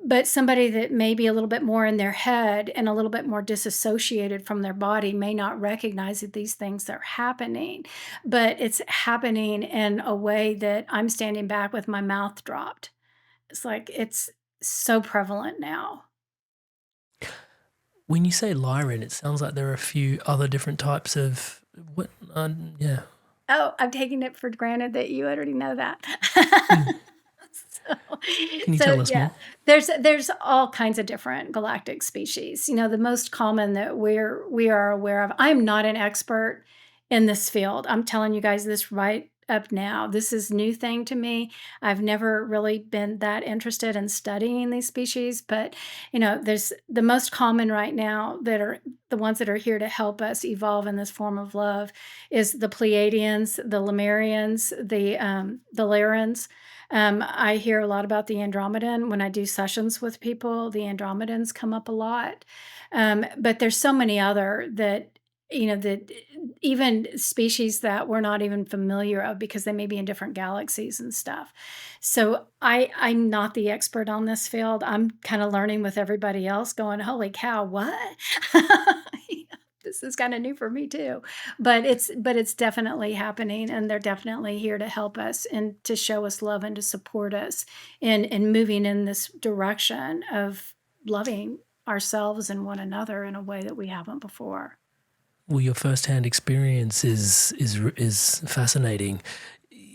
But somebody that may be a little bit more in their head and a little bit more disassociated from their body may not recognize that these things are happening, but it's happening in a way that I'm standing back with my mouth dropped. It's like it's so prevalent now. When you say Lyran, it sounds like there are a few other different types of what? Yeah. Oh, I'm taking it for granted that you already know that. Can you tell us more? There's all kinds of different galactic species. The most common that we are aware of. I'm not an expert in this field. I'm telling you guys this right up now. This is a new thing to me. I've never really been that interested in studying these species, but there's the most common right now that are the ones that are here to help us evolve in this form of love is the Pleiadians, the Lemurians, the Lyrans. I hear a lot about the Andromedan when I do sessions with people. The Andromedans come up a lot, but there's so many other that that even species that we're not even familiar of because they may be in different galaxies and stuff. So I'm not the expert on this field. I'm kind of learning with everybody else, going, "Holy cow, what?" This is kind of new for me too, but it's definitely happening, and they're definitely here to help us and to show us love and to support us in moving in this direction of loving ourselves and one another in a way that we haven't before. Well, your firsthand experience is fascinating.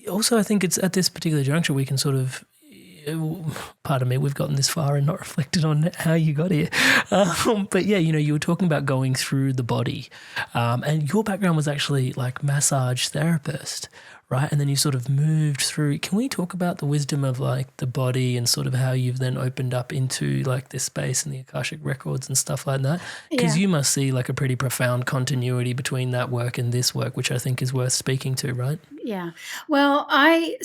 Also, I think it's at this particular juncture we can sort of, pardon me, we've gotten this far and not reflected on how you got here. But yeah, you were talking about going through the body, and your background was actually like massage therapist, right? And then you sort of moved through. Can we talk about the wisdom of like the body and sort of how you've then opened up into like this space and the Akashic records and stuff like that? Because you must see like a pretty profound continuity between that work and this work, which I think is worth speaking to, right? Yeah. Well, I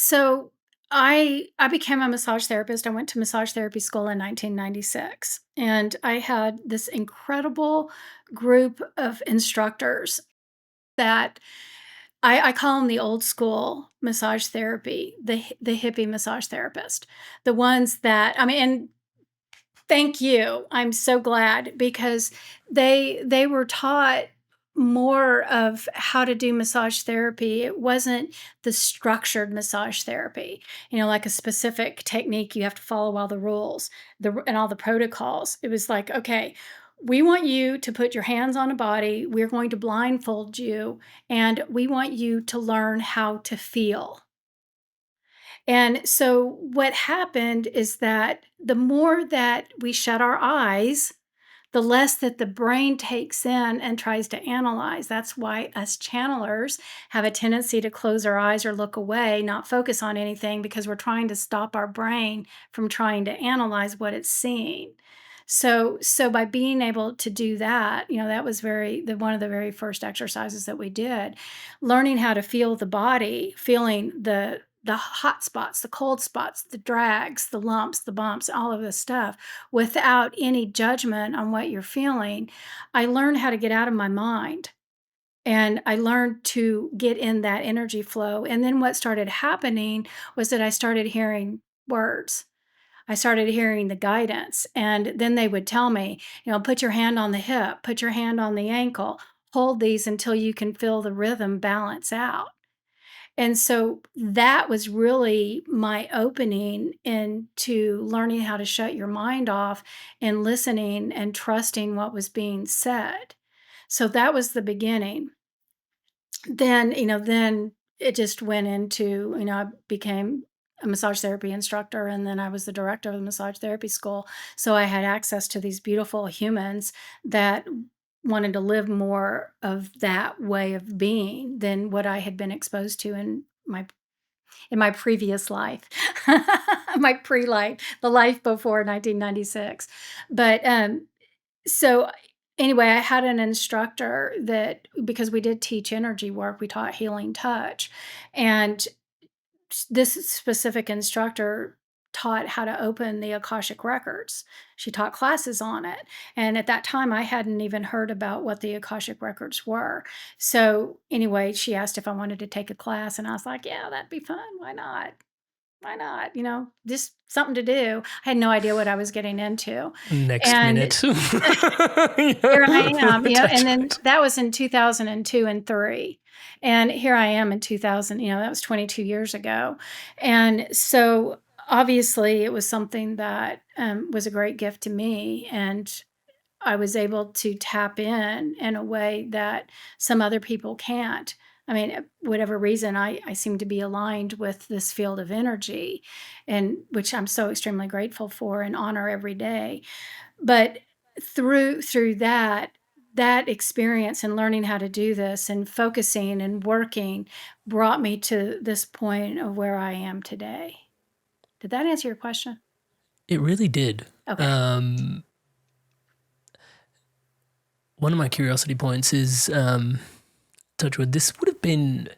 became a massage therapist. I went to massage therapy school in 1996, and I had this incredible group of instructors that I call them the old school massage therapy, the hippie massage therapist, the ones that, I mean, and thank you. I'm so glad because they were taught more of how to do massage therapy. It wasn't the structured massage therapy, like a specific technique you have to follow all the rules, and all the protocols. It was like, okay, we want you to put your hands on a body. We're going to blindfold you, and we want you to learn how to feel. And so what happened is that the more that we shut our eyes, the less that the brain takes in and tries to analyze. That's why us channelers have a tendency to close our eyes or look away, not focus on anything, because we're trying to stop our brain from trying to analyze what it's seeing. So by being able to do that, that was one of the very first exercises that we did, learning how to feel the body, feeling the hot spots, the cold spots, the drags, the lumps, the bumps, all of this stuff without any judgment on what you're feeling. I learned how to get out of my mind, and I learned to get in that energy flow. And then what started happening was that I started hearing words. I started hearing the guidance, and then they would tell me, put your hand on the hip, put your hand on the ankle, hold these until you can feel the rhythm balance out. And so that was really my opening into learning how to shut your mind off and listening and trusting what was being said. So that was the beginning. Then it just went into, I became a massage therapy instructor, and then I was the director of the massage therapy school. So I had access to these beautiful humans that wanted to live more of that way of being than what I had been exposed to in my previous life, my pre-life, the life before 1996. But so anyway, I had an instructor that, because we did teach energy work, we taught healing touch, and this specific instructor taught how to open the Akashic Records. She taught classes on it. And at that time, I hadn't even heard about what the Akashic Records were. So anyway, she asked if I wanted to take a class, and I was like, yeah, that'd be fun. Why not? Why not? You know, just something to do. I had no idea what I was getting into. Next minute. Here I am, you know, and then that was in 2002 and 3. And here I am in 2000, you know, that was 22 years ago. And so obviously it was something that was a great gift to me. And I was able to tap in a way that some other people can't. I mean, whatever reason, I seem to be aligned with this field of energy, and which I'm so extremely grateful for and honor every day. But through that experience and learning how to do this and focusing and working brought me to this point of where I am today. Did that answer your question? It really did. Okay. One of my curiosity points is, touch wood, this would have been,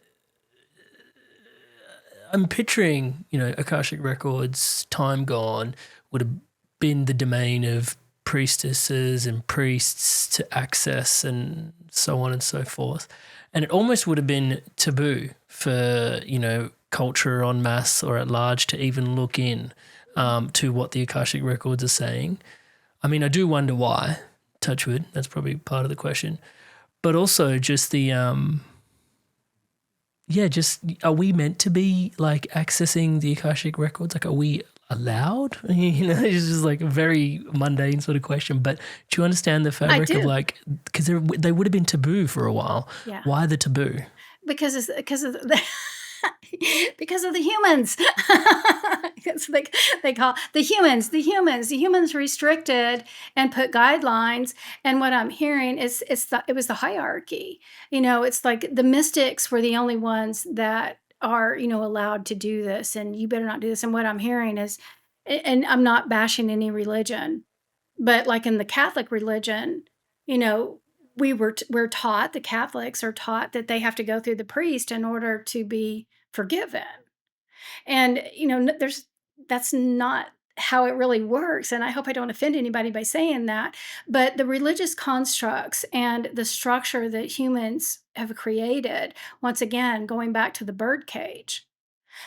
I'm picturing, you know, Akashic Records, time gone, would have been the domain of priestesses and priests to access and so on and so forth. And it almost would have been taboo for, you know, culture en masse or at large to even look in to what the Akashic Records are saying. I mean, I do wonder why, touch wood, that's probably part of the question. But also just the, just are we meant to be like accessing the Akashic Records? Like, are we allowed? You know, it's just like a very mundane sort of question. But do you understand the fabric of like, because they would have been taboo for a while. Yeah. Why the taboo? Because of the because of the humans. That's like they call the humans restricted and put guidelines. And what I'm hearing is it was the hierarchy. You know, it's like the mystics were the only ones that are, you know, allowed to do this, and you better not do this. And what I'm hearing is, and I'm not bashing any religion, but like in the Catholic religion, you know, we're taught, the Catholics are taught that they have to go through the priest in order to be forgiven. And, you know, that's not how it really works. And I hope I don't offend anybody by saying that. But the religious constructs and the structure that humans have created, once again, going back to the birdcage,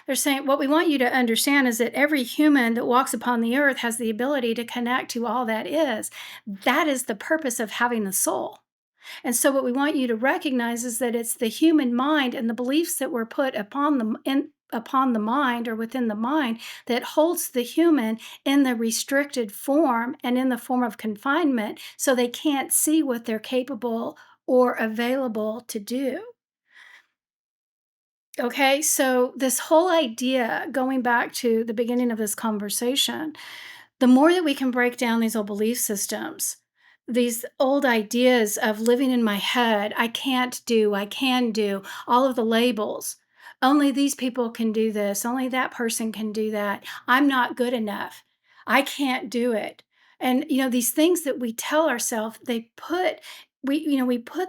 they're saying what we want you to understand is that every human that walks upon the earth has the ability to connect to all that is. That is the purpose of having a soul. And so what we want you to recognize is that it's the human mind and the beliefs that were put upon the mind or within the mind that holds the human in the restricted form and in the form of confinement, so they can't see what they're capable or available to do. Okay, so this whole idea, going back to the beginning of this conversation, the more that we can break down these old belief systems, these old ideas of living in my head, I can't do, I can do, all of the labels. Only these people can do this, only that person can do that. I'm not good enough. I can't do it. And you know, these things that we tell ourselves, we put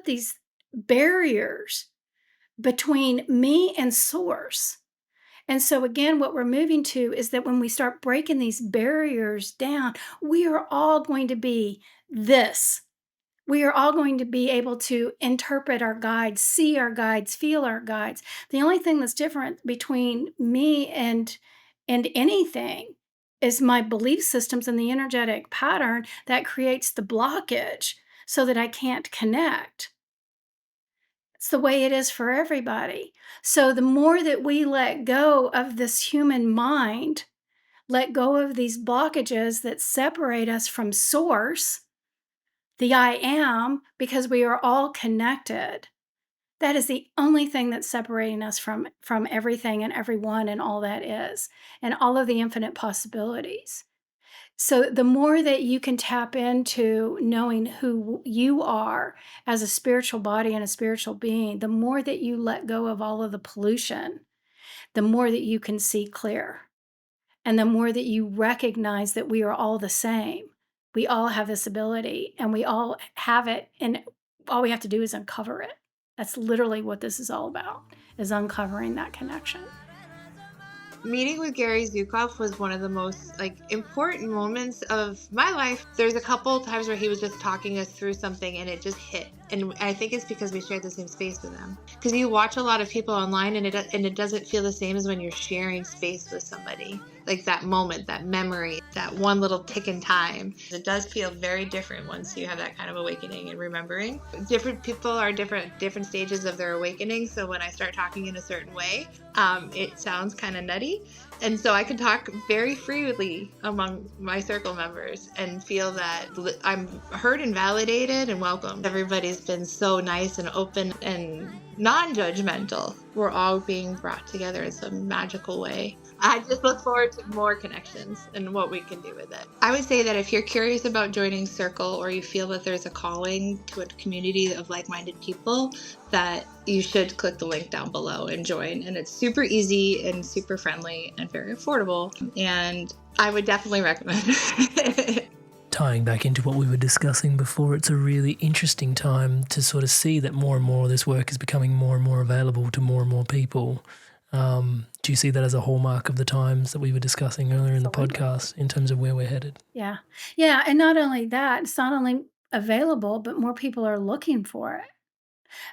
these barriers between me and source. And so again, what we're moving to is that when we start breaking these barriers down, we are all going to be this. We are all going to be able to interpret our guides, see our guides, feel our guides. The only thing that's different between me and anything is my belief systems and the energetic pattern that creates the blockage so that I can't connect. It's the way it is for everybody. So the more that we let go of this human mind, let go of these blockages that separate us from source, the I am, because we are all connected. That is the only thing that's separating us from everything and everyone and all that is, and all of the infinite possibilities. So the more that you can tap into knowing who you are as a spiritual body and a spiritual being, the more that you let go of all of the pollution, the more that you can see clear. And the more that you recognize that we are all the same. We all have this ability and we all have it, and all we have to do is uncover it. That's literally what this is all about, is uncovering that connection. Meeting with Gary Zukav was one of the most important moments of my life. There's a couple times where he was just talking us through something and it just hit. And I think it's because we shared the same space with him. Because you watch a lot of people online and it doesn't feel the same as when you're sharing space with somebody. Like that moment, that memory, that one little tick in time. It does feel very different once you have that kind of awakening and remembering. Different people are different stages of their awakening. So when I start talking in a certain way, it sounds kind of nutty. And so I can talk very freely among my circle members and feel that I'm heard and validated and welcomed. Everybody's been so nice and open and non-judgmental. We're all being brought together in some magical way. I just look forward to more connections and what we can do with it. I would say that if you're curious about joining Circle or you feel that there's a calling to a community of like-minded people, that you should click the link down below and join. And it's super easy and super friendly and very affordable. And I would definitely recommend it. Tying back into what we were discussing before, it's a really interesting time to sort of see that more and more of this work is becoming more and more available to more and more people. Do you see that as a hallmark of the times that we were discussing earlier in the podcast in terms of where we're headed? Yeah. Yeah. And not only that, it's not only available, but more people are looking for it.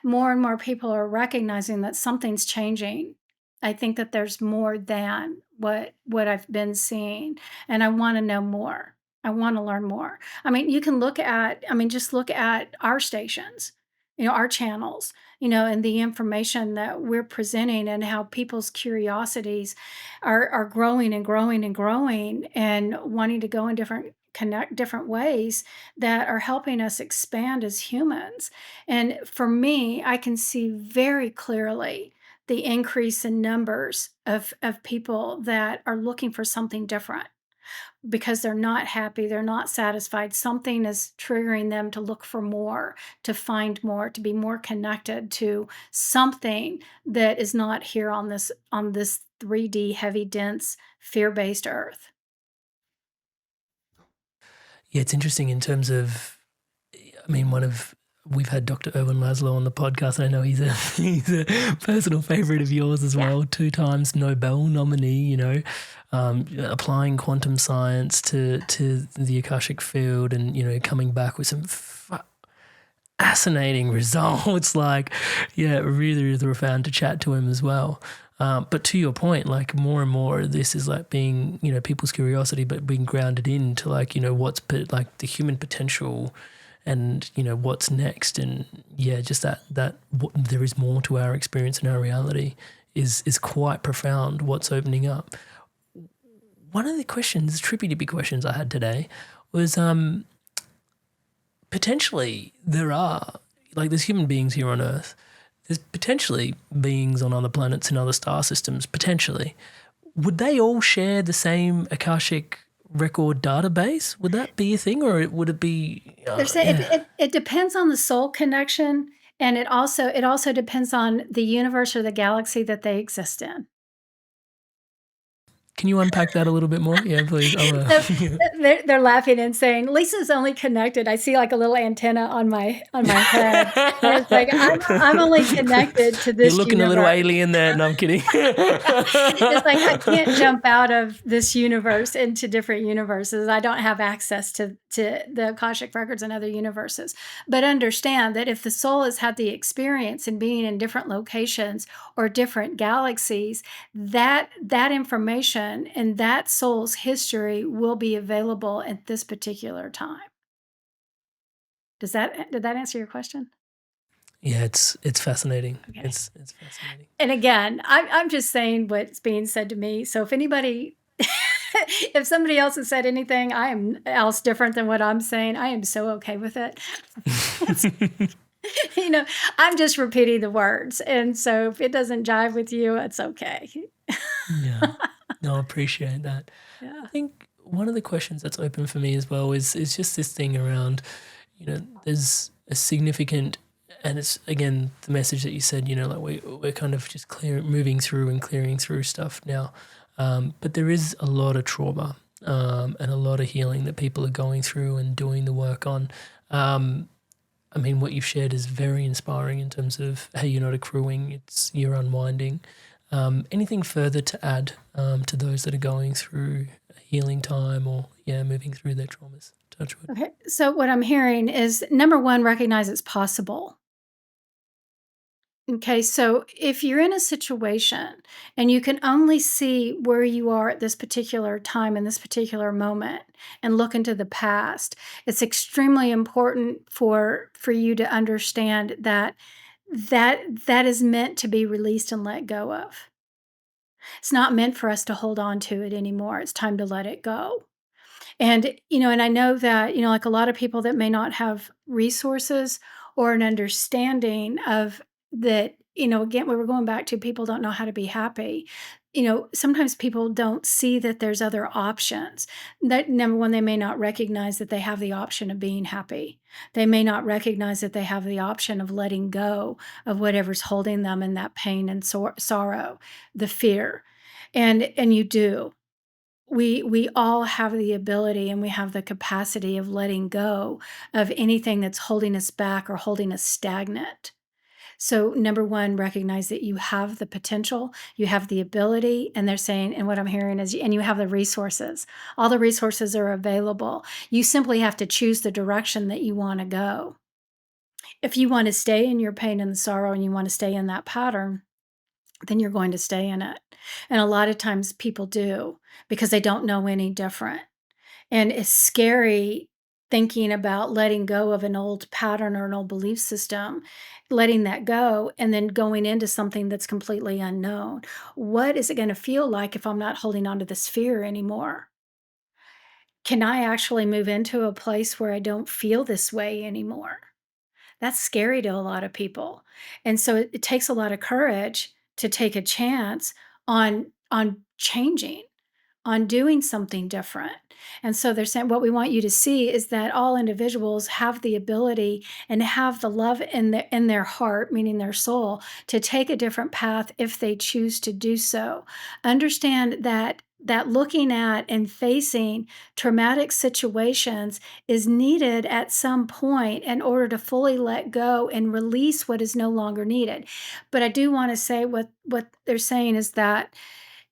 More and more people are recognizing that something's changing. I think that there's more than what I've been seeing, and I want to know more. I want to learn more. I mean, you can just look at our stations, our channels, and the information that we're presenting and how people's curiosities are growing and growing and growing and wanting to go in different ways that are helping us expand as humans. And for me, I can see very clearly the increase in numbers of people that are looking for something different because they're not happy, they're not satisfied. Something is triggering them to look for more, to find more, to be more connected to something that is not here on this 3D, heavy, dense, fear-based earth. Yeah, it's interesting in terms of, we've had Dr. Erwin Laszlo on the podcast, and I know he's a personal favorite of yours as well. 2 times Nobel nominee, applying quantum science to the Akashic field and, coming back with some fascinating results. Really, really profound to chat to him as well. But to your point, more and more, this is being, people's curiosity, but being grounded into what's the human potential and, what's next. And just that there is more to our experience and our reality is quite profound, what's opening up. One of the questions, trippy questions I had today was potentially there are, there's human beings here on Earth. There's potentially beings on other planets and other star systems, potentially. Would they all share the same Akashic record database? Would that be a thing, or would it be... It depends on the soul connection, and it also depends on the universe or the galaxy that they exist in. Can you unpack that a little bit more? Yeah, please. They're laughing and saying, Lisa's only connected. I see a little antenna on my head. And it's I'm only connected to this. You're looking universe. A little alien there. No, I'm kidding. It's I can't jump out of this universe into different universes. I don't have access to the Akashic records and other universes. But understand that if the soul has had the experience in being in different locations or different galaxies, that information and that soul's history will be available at this particular time. Did that answer your question? Yeah, it's fascinating. Okay. It's fascinating. And again, I'm just saying what's being said to me. So if anybody, if somebody else has said anything else different than what I'm saying, I am so okay with it. I'm just repeating the words. And so if it doesn't jive with you, it's okay. Yeah. No, I appreciate that. Yeah. I think one of the questions that's open for me as well is just this thing around, there's a significant, and it's again the message that you said, we're kind of just moving through and clearing through stuff now, but there is a lot of trauma and a lot of healing that people are going through and doing the work on. What you've shared is very inspiring in terms of, hey, you're not accruing, you're unwinding. Anything further to add to those that are going through a healing time or, moving through their traumas? Touch wood. Okay, so what I'm hearing is, number one, recognize it's possible. Okay, so if you're in a situation and you can only see where you are at this particular time in this particular moment and look into the past, it's extremely important for you to understand that is meant to be released and let go of. It's not meant for us to hold on to it anymore. It's time to let it go. And, and I know that, like a lot of people that may not have resources or an understanding of that, again, we were going back to people don't know how to be happy. Sometimes people don't see that there's other options. That number one, they may not recognize that they have the option of being happy. They may not recognize that they have the option of letting go of whatever's holding them in that pain and sorrow, the fear. And you do. We all have the ability and we have the capacity of letting go of anything that's holding us back or holding us stagnant. So number one, recognize that you have the potential, you have the ability, and they're saying, and what I'm hearing is, and you have the resources. All the resources are available. You simply have to choose the direction that you want to go. If you want to stay in your pain and the sorrow and you want to stay in that pattern, then you're going to stay in it. And a lot of times people do because they don't know any different. And it's scary thinking about letting go of an old pattern or an old belief system, letting that go, and then going into something that's completely unknown. What is it going to feel like if I'm not holding on to this fear anymore? Can I actually move into a place where I don't feel this way anymore? That's scary to a lot of people. And so it takes a lot of courage to take a chance on changing, on doing something different. And so they're saying what we want you to see is that all individuals have the ability and have the love in their heart, meaning their soul, to take a different path if they choose to do so. Understand that looking at and facing traumatic situations is needed at some point in order to fully let go and release what is no longer needed. But I do want to say what they're saying is that,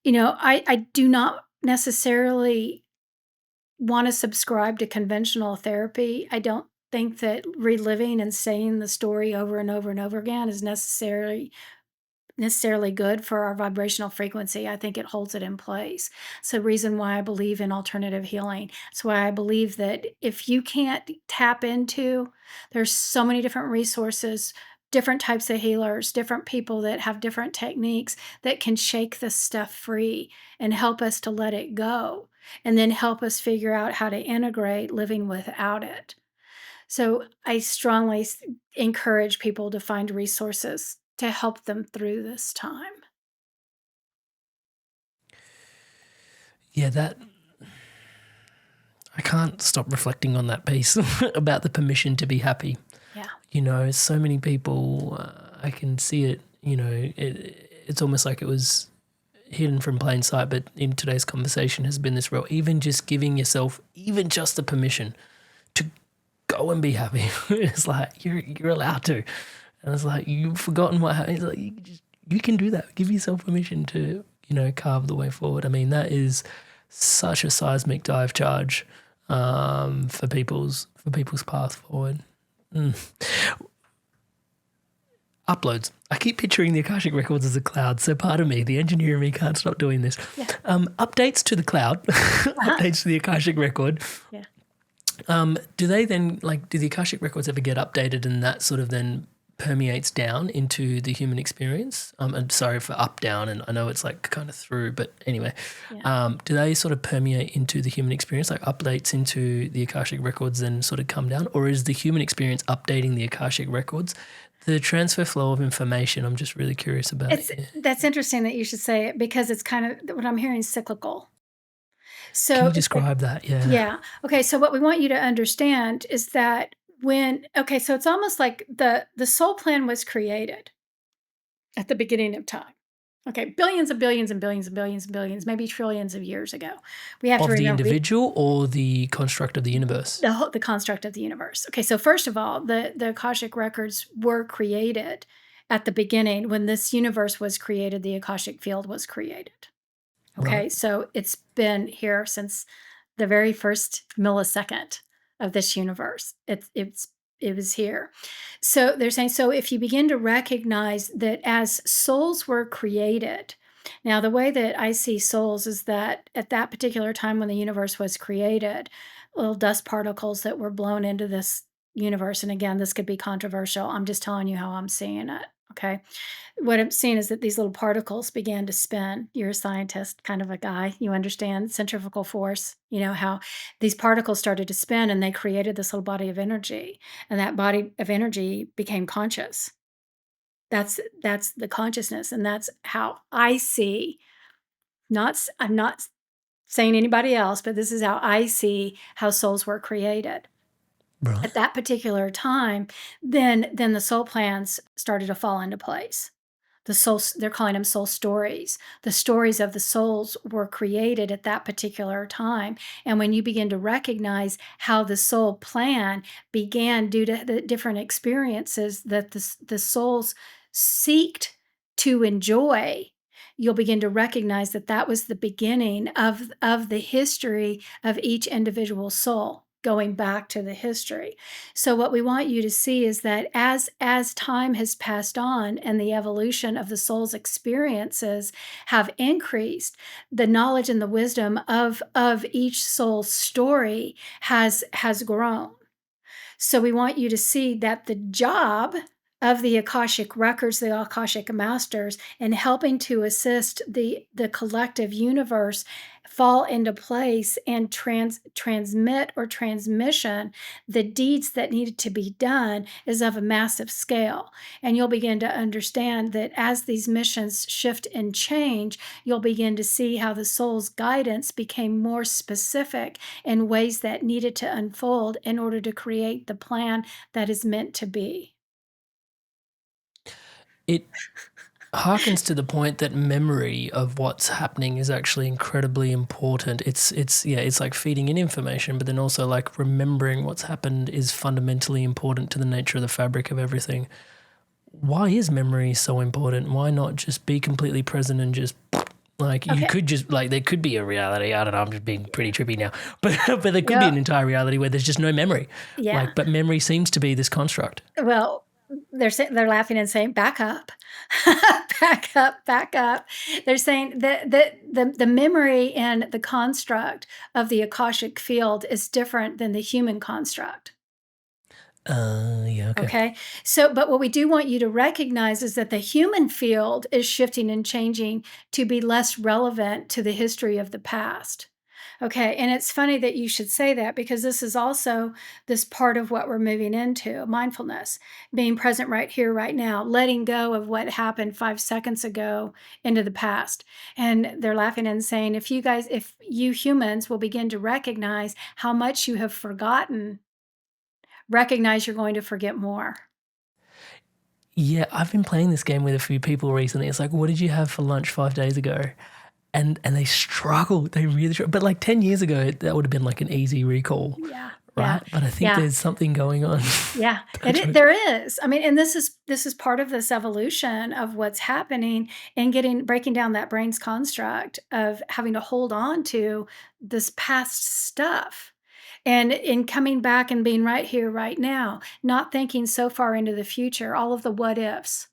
I do not necessarily want to subscribe to conventional therapy. I don't think that reliving and saying the story over and over and over again is necessarily good for our vibrational frequency. I think it holds it in place. It's the reason why I believe in alternative healing. It's why I believe that if you can't tap into, there's so many different resources, different types of healers, different people that have different techniques that can shake this stuff free and help us to let it go, and then help us figure out how to integrate living without it. So I strongly encourage people to find resources to help them through this time. Yeah, I can't stop reflecting on that piece about the permission to be happy. Yeah. So many people, I can see it, it's almost like it was hidden from plain sight, but in today's conversation has been this real, even just giving yourself even just the permission to go and be happy. It's like, you're allowed to. And it's like, you've forgotten what happened. It's like, you can do that. Give yourself permission to, carve the way forward. I mean, that is such a seismic dive charge for people's path forward. Uploads. I keep picturing the Akashic Records as a cloud, so pardon me, the engineer in me can't stop doing this. Yeah. Updates to the cloud, updates to the Akashic Record. Yeah. Do they then, do the Akashic Records ever get updated and that sort of then permeates down into the human experience? I'm sorry for up, down, and I know it's kind of through, but anyway. Yeah. Do they sort of permeate into the human experience, like updates into the Akashic Records then sort of come down? Or is the human experience updating the Akashic Records? The transfer flow of information, I'm just really curious about it. That's interesting that you should say it, because it's kind of what I'm hearing, cyclical. So can you describe that? Yeah. Yeah. Okay. So what we want you to understand is that so it's almost like the soul plan was created at the beginning of time. Okay, billions and billions and billions and billions and billions, maybe trillions of years ago. We have to remember the individual or the construct of the universe? The construct of the universe. Okay, so first of all, the Akashic Records were created at the beginning, when this universe was created, the Akashic field was created. Okay, Right. so it's been here since the very first millisecond of this universe. It was here. So they're saying, so if you begin to recognize that as souls were created, now the way that I see souls is that at that particular time when the universe was created, little dust particles that were blown into this universe, and again, this could be controversial. I'm just telling you how I'm seeing it. Okay. What I'm seeing is that these little particles began to spin. You're a scientist, kind of a guy. You understand centrifugal force. You know how these particles started to spin and they created this little body of energy. And that body of energy became conscious. That's the consciousness. And that's how I see, I'm not saying anybody else, but this is how I see how souls were created. Right. At that particular time, then the soul plans started to fall into place. The souls, they're calling them soul stories. The stories of the souls were created at that particular time. And when you begin to recognize how the soul plan began due to the different experiences that the souls seeked to enjoy, you'll begin to recognize that that was the beginning of the history of each individual soul, going back to the history. So what we want you to see is that as time has passed on and the evolution of the soul's experiences have increased, the knowledge and the wisdom of each soul's story has grown. So we want you to see that the job of the Akashic Records, the Akashic Masters, in helping to assist the collective universe fall into place and transmit or transmission the deeds that needed to be done is of a massive scale. And you'll begin to understand that as these missions shift and change, you'll begin to see how the soul's guidance became more specific in ways that needed to unfold in order to create the plan that is meant to be. It harkens to the point that memory of what's happening is actually incredibly important. It's like feeding in information, but then also like remembering what's happened is fundamentally important to the nature of the fabric of everything. Why is memory so important? Why not just be completely present and just like you could just like there could be a reality. I don't know. I'm just being pretty trippy now, but there could be an entire reality where there's just no memory. Yeah. But memory seems to be this construct. Well, they're laughing and saying, "Back up, back up." They're saying that the memory and the construct of the Akashic field is different than the human construct. Yeah, okay. Okay. So, but what we do want you to recognize is that the human field is shifting and changing to be less relevant to the history of the past. Okay. And it's funny that you should say that because this is also this part of what we're moving into mindfulness, being present right here, right now, letting go of what happened 5 seconds ago into the past. And they're laughing and saying, if you humans will begin to recognize how much you have forgotten, recognize you're going to forget more. Yeah, I've been playing this game with a few people recently. It's like, what did you have for lunch 5 days ago? And they struggle. They really struggle. But like 10 years ago, that would have been like an easy recall. Yeah. Right. Yeah. But I think there's something going on. Yeah, there is. I mean, and this is part of this evolution of what's happening and breaking down that brain's construct of having to hold on to this past stuff. And in coming back and being right here, right now, not thinking so far into the future, all of the what ifs.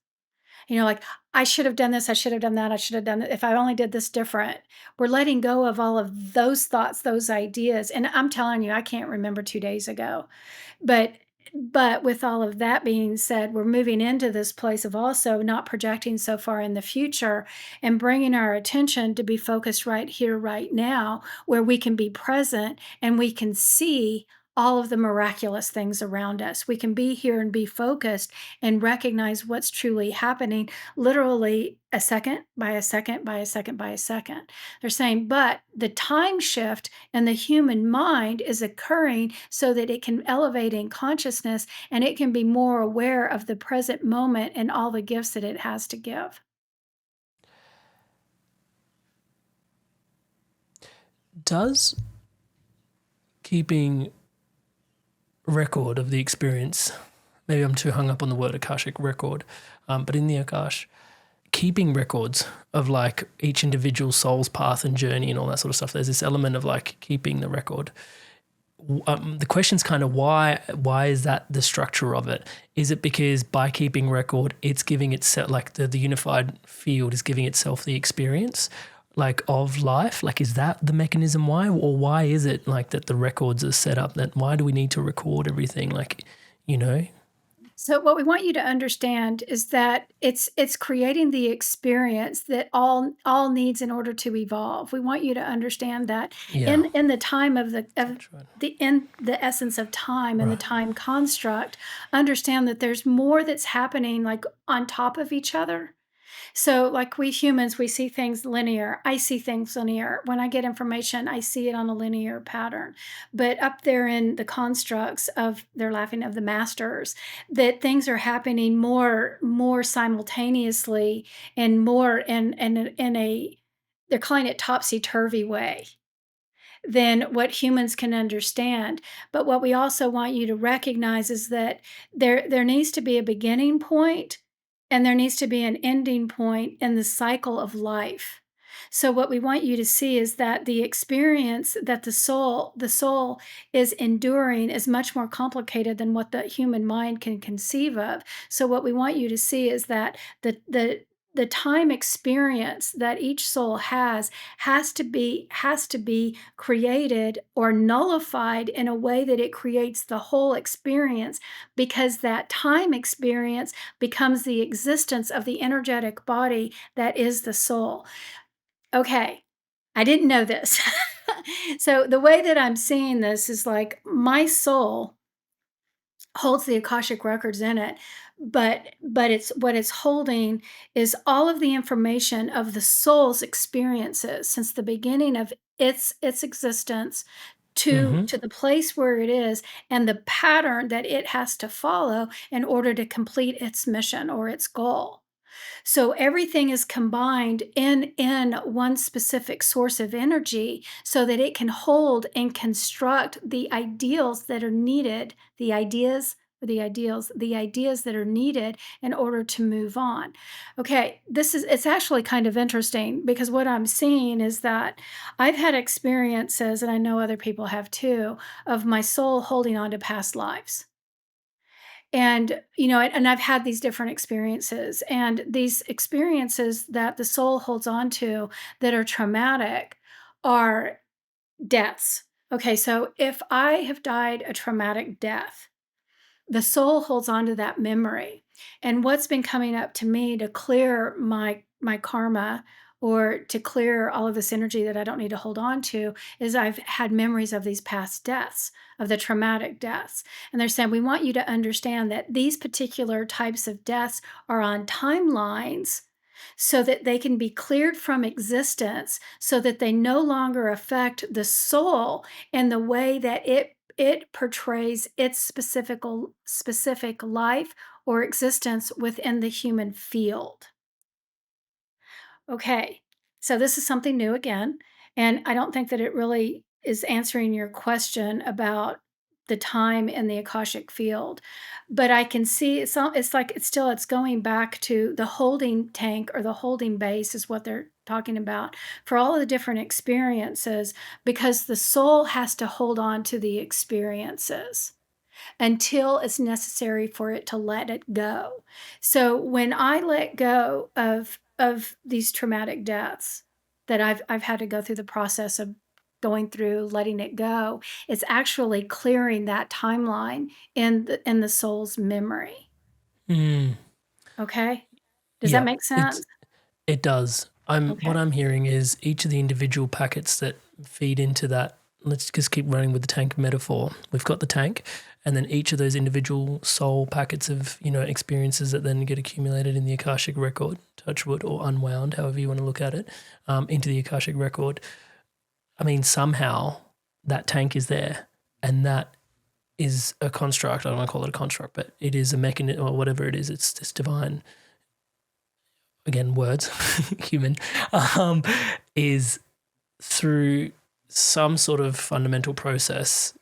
Like, I should have done this, I should have done that, I should have done that. If I only did this different. We're letting go of all of those thoughts, those ideas. And I'm telling you, I can't remember 2 days ago. But with all of that being said, we're moving into this place of also not projecting so far in the future and bringing our attention to be focused right here, right now, where we can be present and we can see all of the miraculous things around us. We can be here and be focused and recognize what's truly happening, literally a second by a second by a second by a second. They're saying, but the time shift in the human mind is occurring so that it can elevate in consciousness and it can be more aware of the present moment and all the gifts that it has to give. Does keeping record of the experience maybe I'm too hung up on the word Akashic record, but in the Akash, keeping records of like each individual soul's path and journey and all that sort of stuff, there's this element of like keeping the record. The question's kind of why is that the structure of it? Is it because by keeping record, it's giving itself, like the unified field is giving itself the experience like of life? Like, is that the mechanism why? Or why is it like that the records are set up that why do we need to record everything? Like, you know? So what we want you to understand is that it's creating the experience that all needs in order to evolve. We want you to understand that in the time of the essence of time and the time construct, understand that there's more that's happening like on top of each other. So like we humans, we see things linear. I see things linear. When I get information, I see it on a linear pattern. But up there in the constructs of, they're laughing, of the masters, that things are happening more simultaneously and more in a, they're calling it topsy-turvy way than what humans can understand. But what we also want you to recognize is that there needs to be a beginning point and there needs to be an ending point in the cycle of life. So what we want you to see is that the experience that the soul is enduring is much more complicated than what the human mind can conceive of. So what we want you to see is that the time experience that each soul has to be created or nullified in a way that it creates the whole experience, because that time experience becomes the existence of the energetic body that is the soul. Okay, I didn't know this. So the way that I'm seeing this is like my soul holds the Akashic records in it, but it's what it's holding is all of the information of the soul's experiences since the beginning of its existence to the place where it is, and the pattern that it has to follow in order to complete its mission or its goal. So everything is combined in one specific source of energy so that it can hold and construct the ideals that are needed, the ideas that are needed in order to move on. Okay, it's actually kind of interesting because what I'm seeing is that I've had experiences, and I know other people have too, of my soul holding on to past lives. And, and I've had these different experiences, and these experiences that the soul holds on to that are traumatic are deaths. Okay, so if I have died a traumatic death, the soul holds on to that memory. And what's been coming up to me to clear my karma or to clear all of this energy that I don't need to hold on to is I've had memories of these past deaths, of the traumatic deaths. And they're saying, we want you to understand that these particular types of deaths are on timelines so that they can be cleared from existence, so that they no longer affect the soul in the way that it portrays its specific life or existence within the human field. Okay, so this is something new again, and I don't think that it really is answering your question about the time in the Akashic field, but I can see it's going back to the holding tank or the holding base is what they're talking about for all of the different experiences, because the soul has to hold on to the experiences until it's necessary for it to let it go. So when I let go of these traumatic deaths that I've had to go through the process of going through letting it go, it's actually clearing that timeline in the soul's memory. Okay? Does that make sense? It does. What I'm hearing is each of the individual packets that feed into that. Let's just keep running with the tank metaphor. We've got the tank, and then each of those individual soul packets of, experiences that then get accumulated in the Akashic record, touchwood or unwound, however you want to look at it, into the Akashic record. I mean, somehow that tank is there, and that is a construct. I don't want to call it a construct, but it is a mechanism or whatever it is. It's this divine, again, words, human, is through some sort of fundamental process.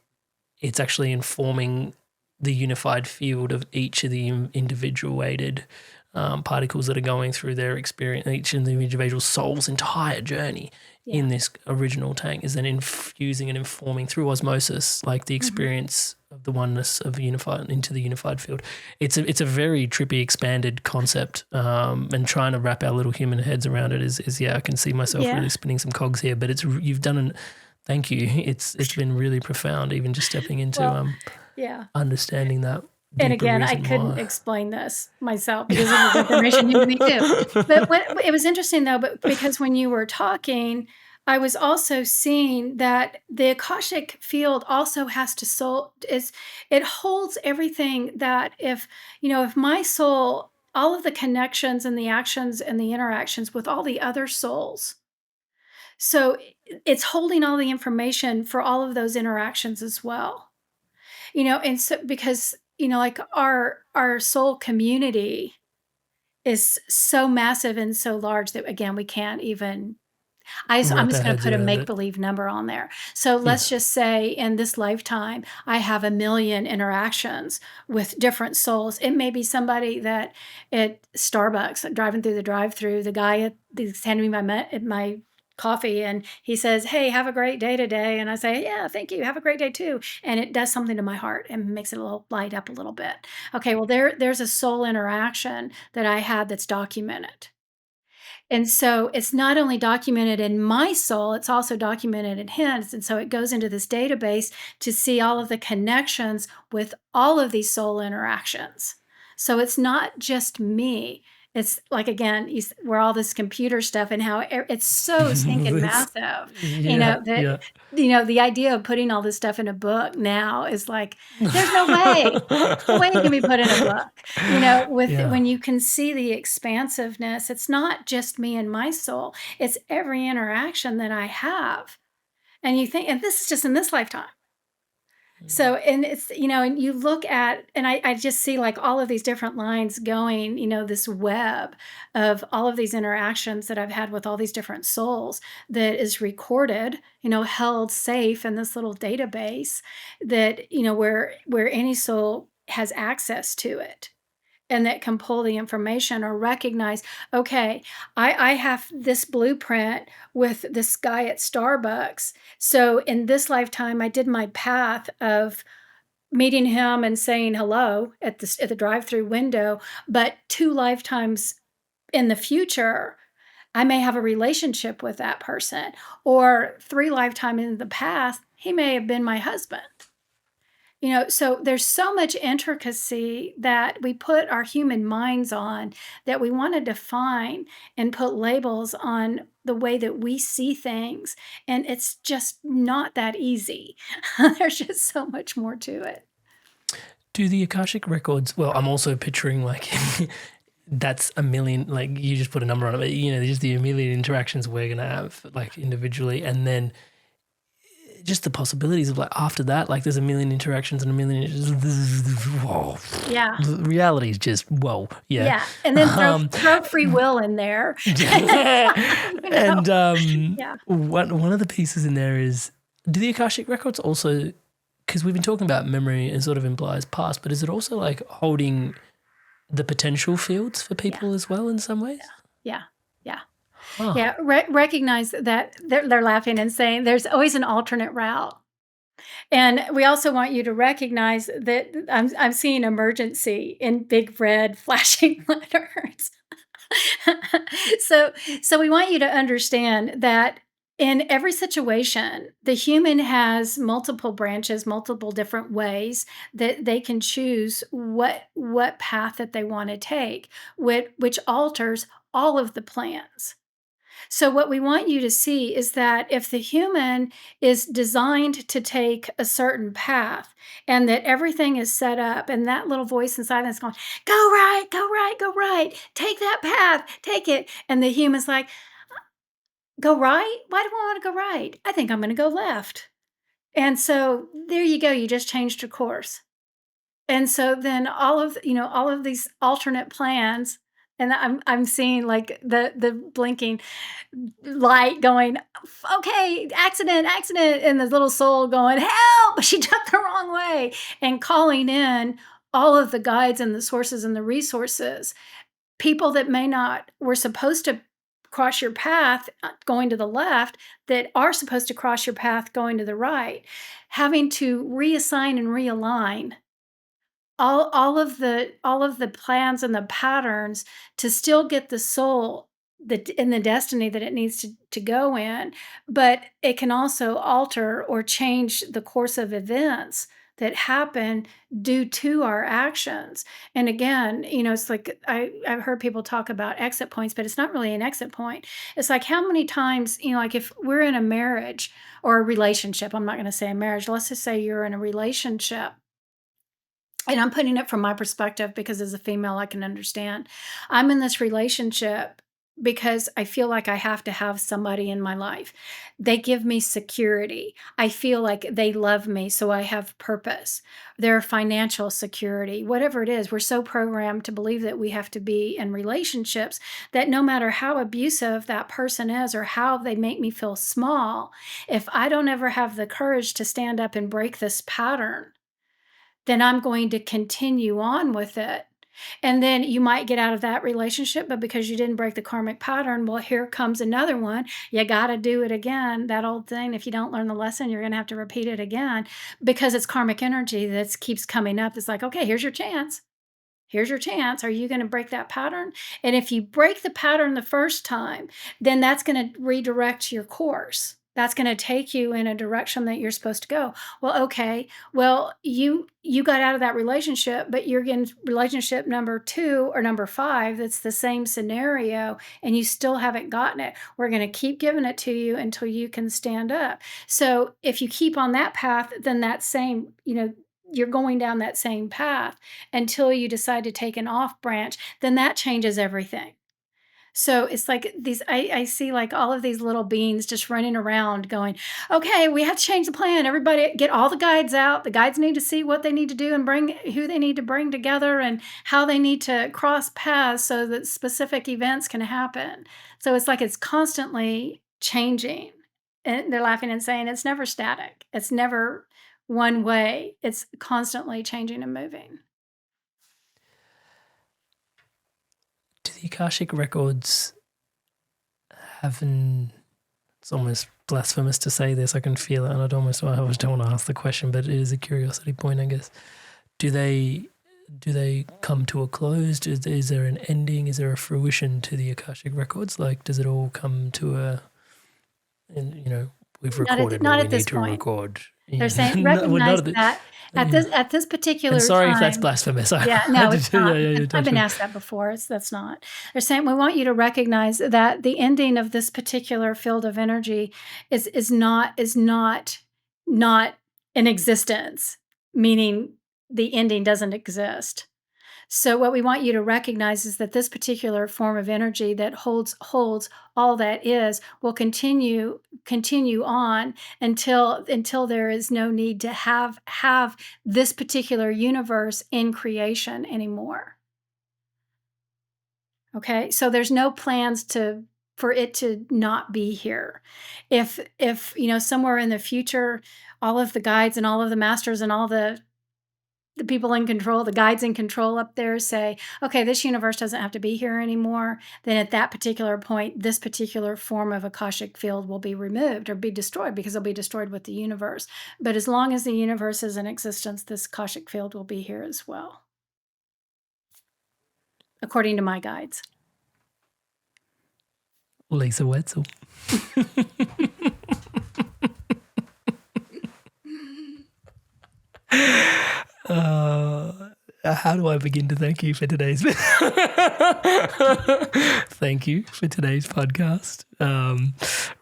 It's actually informing the unified field of each of the individuated particles that are going through their experience, each of the individual soul's entire journey in this original tank is then infusing and informing through osmosis, like the experience of the oneness of unified into the unified field. It's a very trippy, expanded concept, and trying to wrap our little human heads around it is I can see myself really spinning some cogs here. But you've done an thank you. It's been really profound, even just stepping into understanding that. And again, I couldn't explain this myself because it was information new to me too. But it was interesting though, but because when you were talking, I was also seeing that the Akashic field also has to it holds everything that if my soul, all of the connections and the actions and the interactions with all the other souls. So it's holding all the information for all of those interactions as well. And so because like our soul community is so massive and so large that again we can't even. I'm just going to put a make-believe number on there. So let's just say in this lifetime, I have 1 million interactions with different souls. It may be somebody that at Starbucks, driving through the drive-through, the guy is handing me my coffee and he says, "Hey, have a great day today." And I say, "Yeah, thank you. Have a great day too." And it does something to my heart and makes it a little light up a little bit. Okay, well, there's a soul interaction that I had that's documented. And so it's not only documented in my soul, it's also documented in his. And so it goes into this database to see all of the connections with all of these soul interactions. So it's not just me. It's like, again, where all this computer stuff and how it's so stinking massive, the idea of putting all this stuff in a book now is like, there's no way it can be put in a book, when you can see the expansiveness, it's not just me and my soul, it's every interaction that I have. And you think, and this is just in this lifetime. So, and it's, and you look at, and I just see like all of these different lines going, this web of all of these interactions that I've had with all these different souls that is recorded, held safe in this little database that, where any soul has access to it. And that can pull the information or recognize, okay, I have this blueprint with this guy at Starbucks. So in this lifetime, I did my path of meeting him and saying hello at the drive-through window. But 2 lifetimes in the future, I may have a relationship with that person. Or 3 lifetimes in the past, he may have been my husband. So there's so much intricacy that we put our human minds on that we want to define and put labels on the way that we see things. And it's just not that easy. There's just so much more to it. Do the Akashic Records, well, I'm also picturing like that's 1 million, like you just put a number on it, but just the 1 million interactions we're going to have like individually, and then just the possibilities of like after that, like there's 1 million interactions and 1 million. Whoa. Yeah. The reality is just whoa. Yeah. Yeah. And then throw free will in there. And one of the pieces in there is, do the Akashic Records also, because we've been talking about memory and sort of implies past, but is it also like holding the potential fields for people as well in some ways? Yeah. Huh. Yeah, recognize that they're laughing and saying there's always an alternate route. And we also want you to recognize that I'm seeing emergency in big red flashing letters. So we want you to understand that in every situation, the human has multiple branches, multiple different ways that they can choose what path that they want to take, which alters all of the plans. So what we want you to see is that if the human is designed to take a certain path and that everything is set up and that little voice inside is going, go right, go right, go right, take that path, take it. And the human's like, go right? Why do I want to go right? I think I'm going to go left. And so there you go. You just changed your course. And so then all of these alternate plans And I'm seeing like the blinking light going, okay, accident, and the little soul going, help, she took the wrong way, and calling in all of the guides and the sources and the resources, people that were supposed to cross your path going to the left, that are supposed to cross your path going to the right, having to reassign and realign all of the plans and the patterns to still get the soul in the destiny that it needs to go in, but it can also alter or change the course of events that happen due to our actions. And again, it's like I've heard people talk about exit points, but it's not really an exit point. It's like how many times, like if we're in a marriage or a relationship, I'm not going to say a marriage, let's just say you're in a relationship. And I'm putting it from my perspective because as a female, I can understand. I'm in this relationship because I feel like I have to have somebody in my life. They give me security. I feel like they love me, so I have purpose. Their financial security, whatever it is, we're so programmed to believe that we have to be in relationships that no matter how abusive that person is or how they make me feel small, if I don't ever have the courage to stand up and break this pattern, then I'm going to continue on with it. And then you might get out of that relationship, but because you didn't break the karmic pattern, well, here comes another one. You got to do it again. That old thing, if you don't learn the lesson, you're going to have to repeat it again because it's karmic energy that keeps coming up. It's like, okay, here's your chance. Here's your chance. Are you going to break that pattern? And if you break the pattern the first time, then that's going to redirect your course. That's going to take you in a direction that you're supposed to go. Well, okay. Well, you got out of that relationship, but you're in relationship number 2 or number 5. That's the same scenario, and you still haven't gotten it. We're going to keep giving it to you until you can stand up. So if you keep on that path, then that same, you're going down that same path until you decide to take an off branch, then that changes everything. So it's like I see like all of these little beings just running around going, okay, we have to change the plan. Everybody get all the guides out. The guides need to see what they need to do and bring who they need to bring together and how they need to cross paths so that specific events can happen. So it's like it's constantly changing. And they're laughing and saying it's never static. It's never one way. It's constantly changing and moving. Do the Akashic Records have it's almost blasphemous to say this, I can feel it, and I don't want to ask the question, but it is a curiosity point, I guess. Do they come to a close? Is there an ending? Is there a fruition to the Akashic Records? Like, does it all come to we've recorded what we need to record? They're saying recognize that at this particular and sorry time, if that's blasphemous. Yeah, no, it's not. I've been me. asked that before. That's not. They're saying we want you to recognize that the ending of this particular field of energy is not in existence, meaning the ending doesn't exist. So what we want you to recognize is that this particular form of energy that holds all that is will continue on until there is no need to have this particular universe in creation anymore. Okay, so there's no plans for it to not be here. If somewhere in the future, all of the guides and all of the masters and all the people in control, the guides in control up there say, okay, this universe doesn't have to be here anymore, then at that particular point, this particular form of Akashic field will be removed or be destroyed because it'll be destroyed with the universe. But as long as the universe is in existence, this Akashic field will be here as well, according to my guides. Lisa Wetsel. How do I begin to thank you for today's thank you for today's podcast.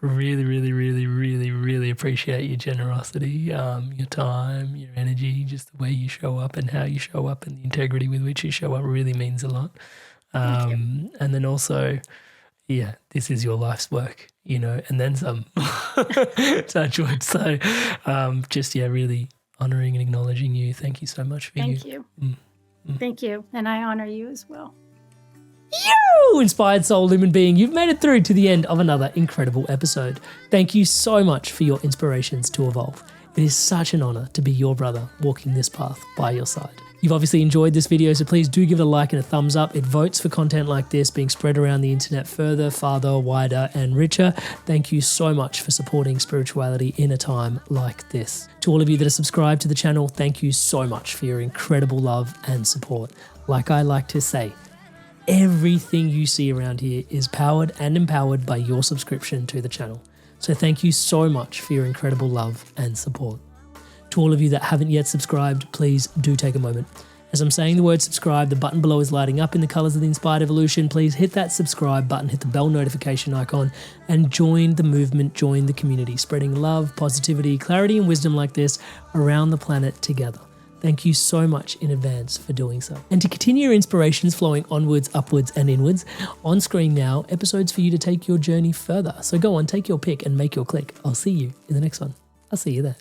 Really, really, really, really, really appreciate your generosity, your time, your energy, just the way you show up and how you show up and the integrity with which you show up really means a lot. And then also, yeah, this is your life's work, and then some. Touch wood. So really honoring and acknowledging you. Thank you so much for Thank you. Thank you. And I honor you as well. You inspired soul human being, you've made it through to the end of another incredible episode. Thank you so much for your inspirations to evolve. It is such an honor to be your brother walking this path by your side. You've obviously enjoyed this video, so please do give it a like and a thumbs up. It votes for content like this being spread around the internet further, farther, wider, and richer. Thank you so much for supporting spirituality in a time like this. To all of you that are subscribed to the channel, thank you so much for your incredible love and support. Like I like to say, everything you see around here is powered and empowered by your subscription to the channel. So thank you so much for your incredible love and support. To all of you that haven't yet subscribed, please do take a moment. As I'm saying the word subscribe, the button below is lighting up in the colors of the Inspired Evolution. Please hit that subscribe button, hit the bell notification icon, and join the movement, join the community, spreading love, positivity, clarity, and wisdom like this around the planet together. Thank you so much in advance for doing so. And to continue your inspirations flowing onwards, upwards, and inwards, on screen now, episodes for you to take your journey further. So go on, take your pick and make your click. I'll see you in the next one. I'll see you there.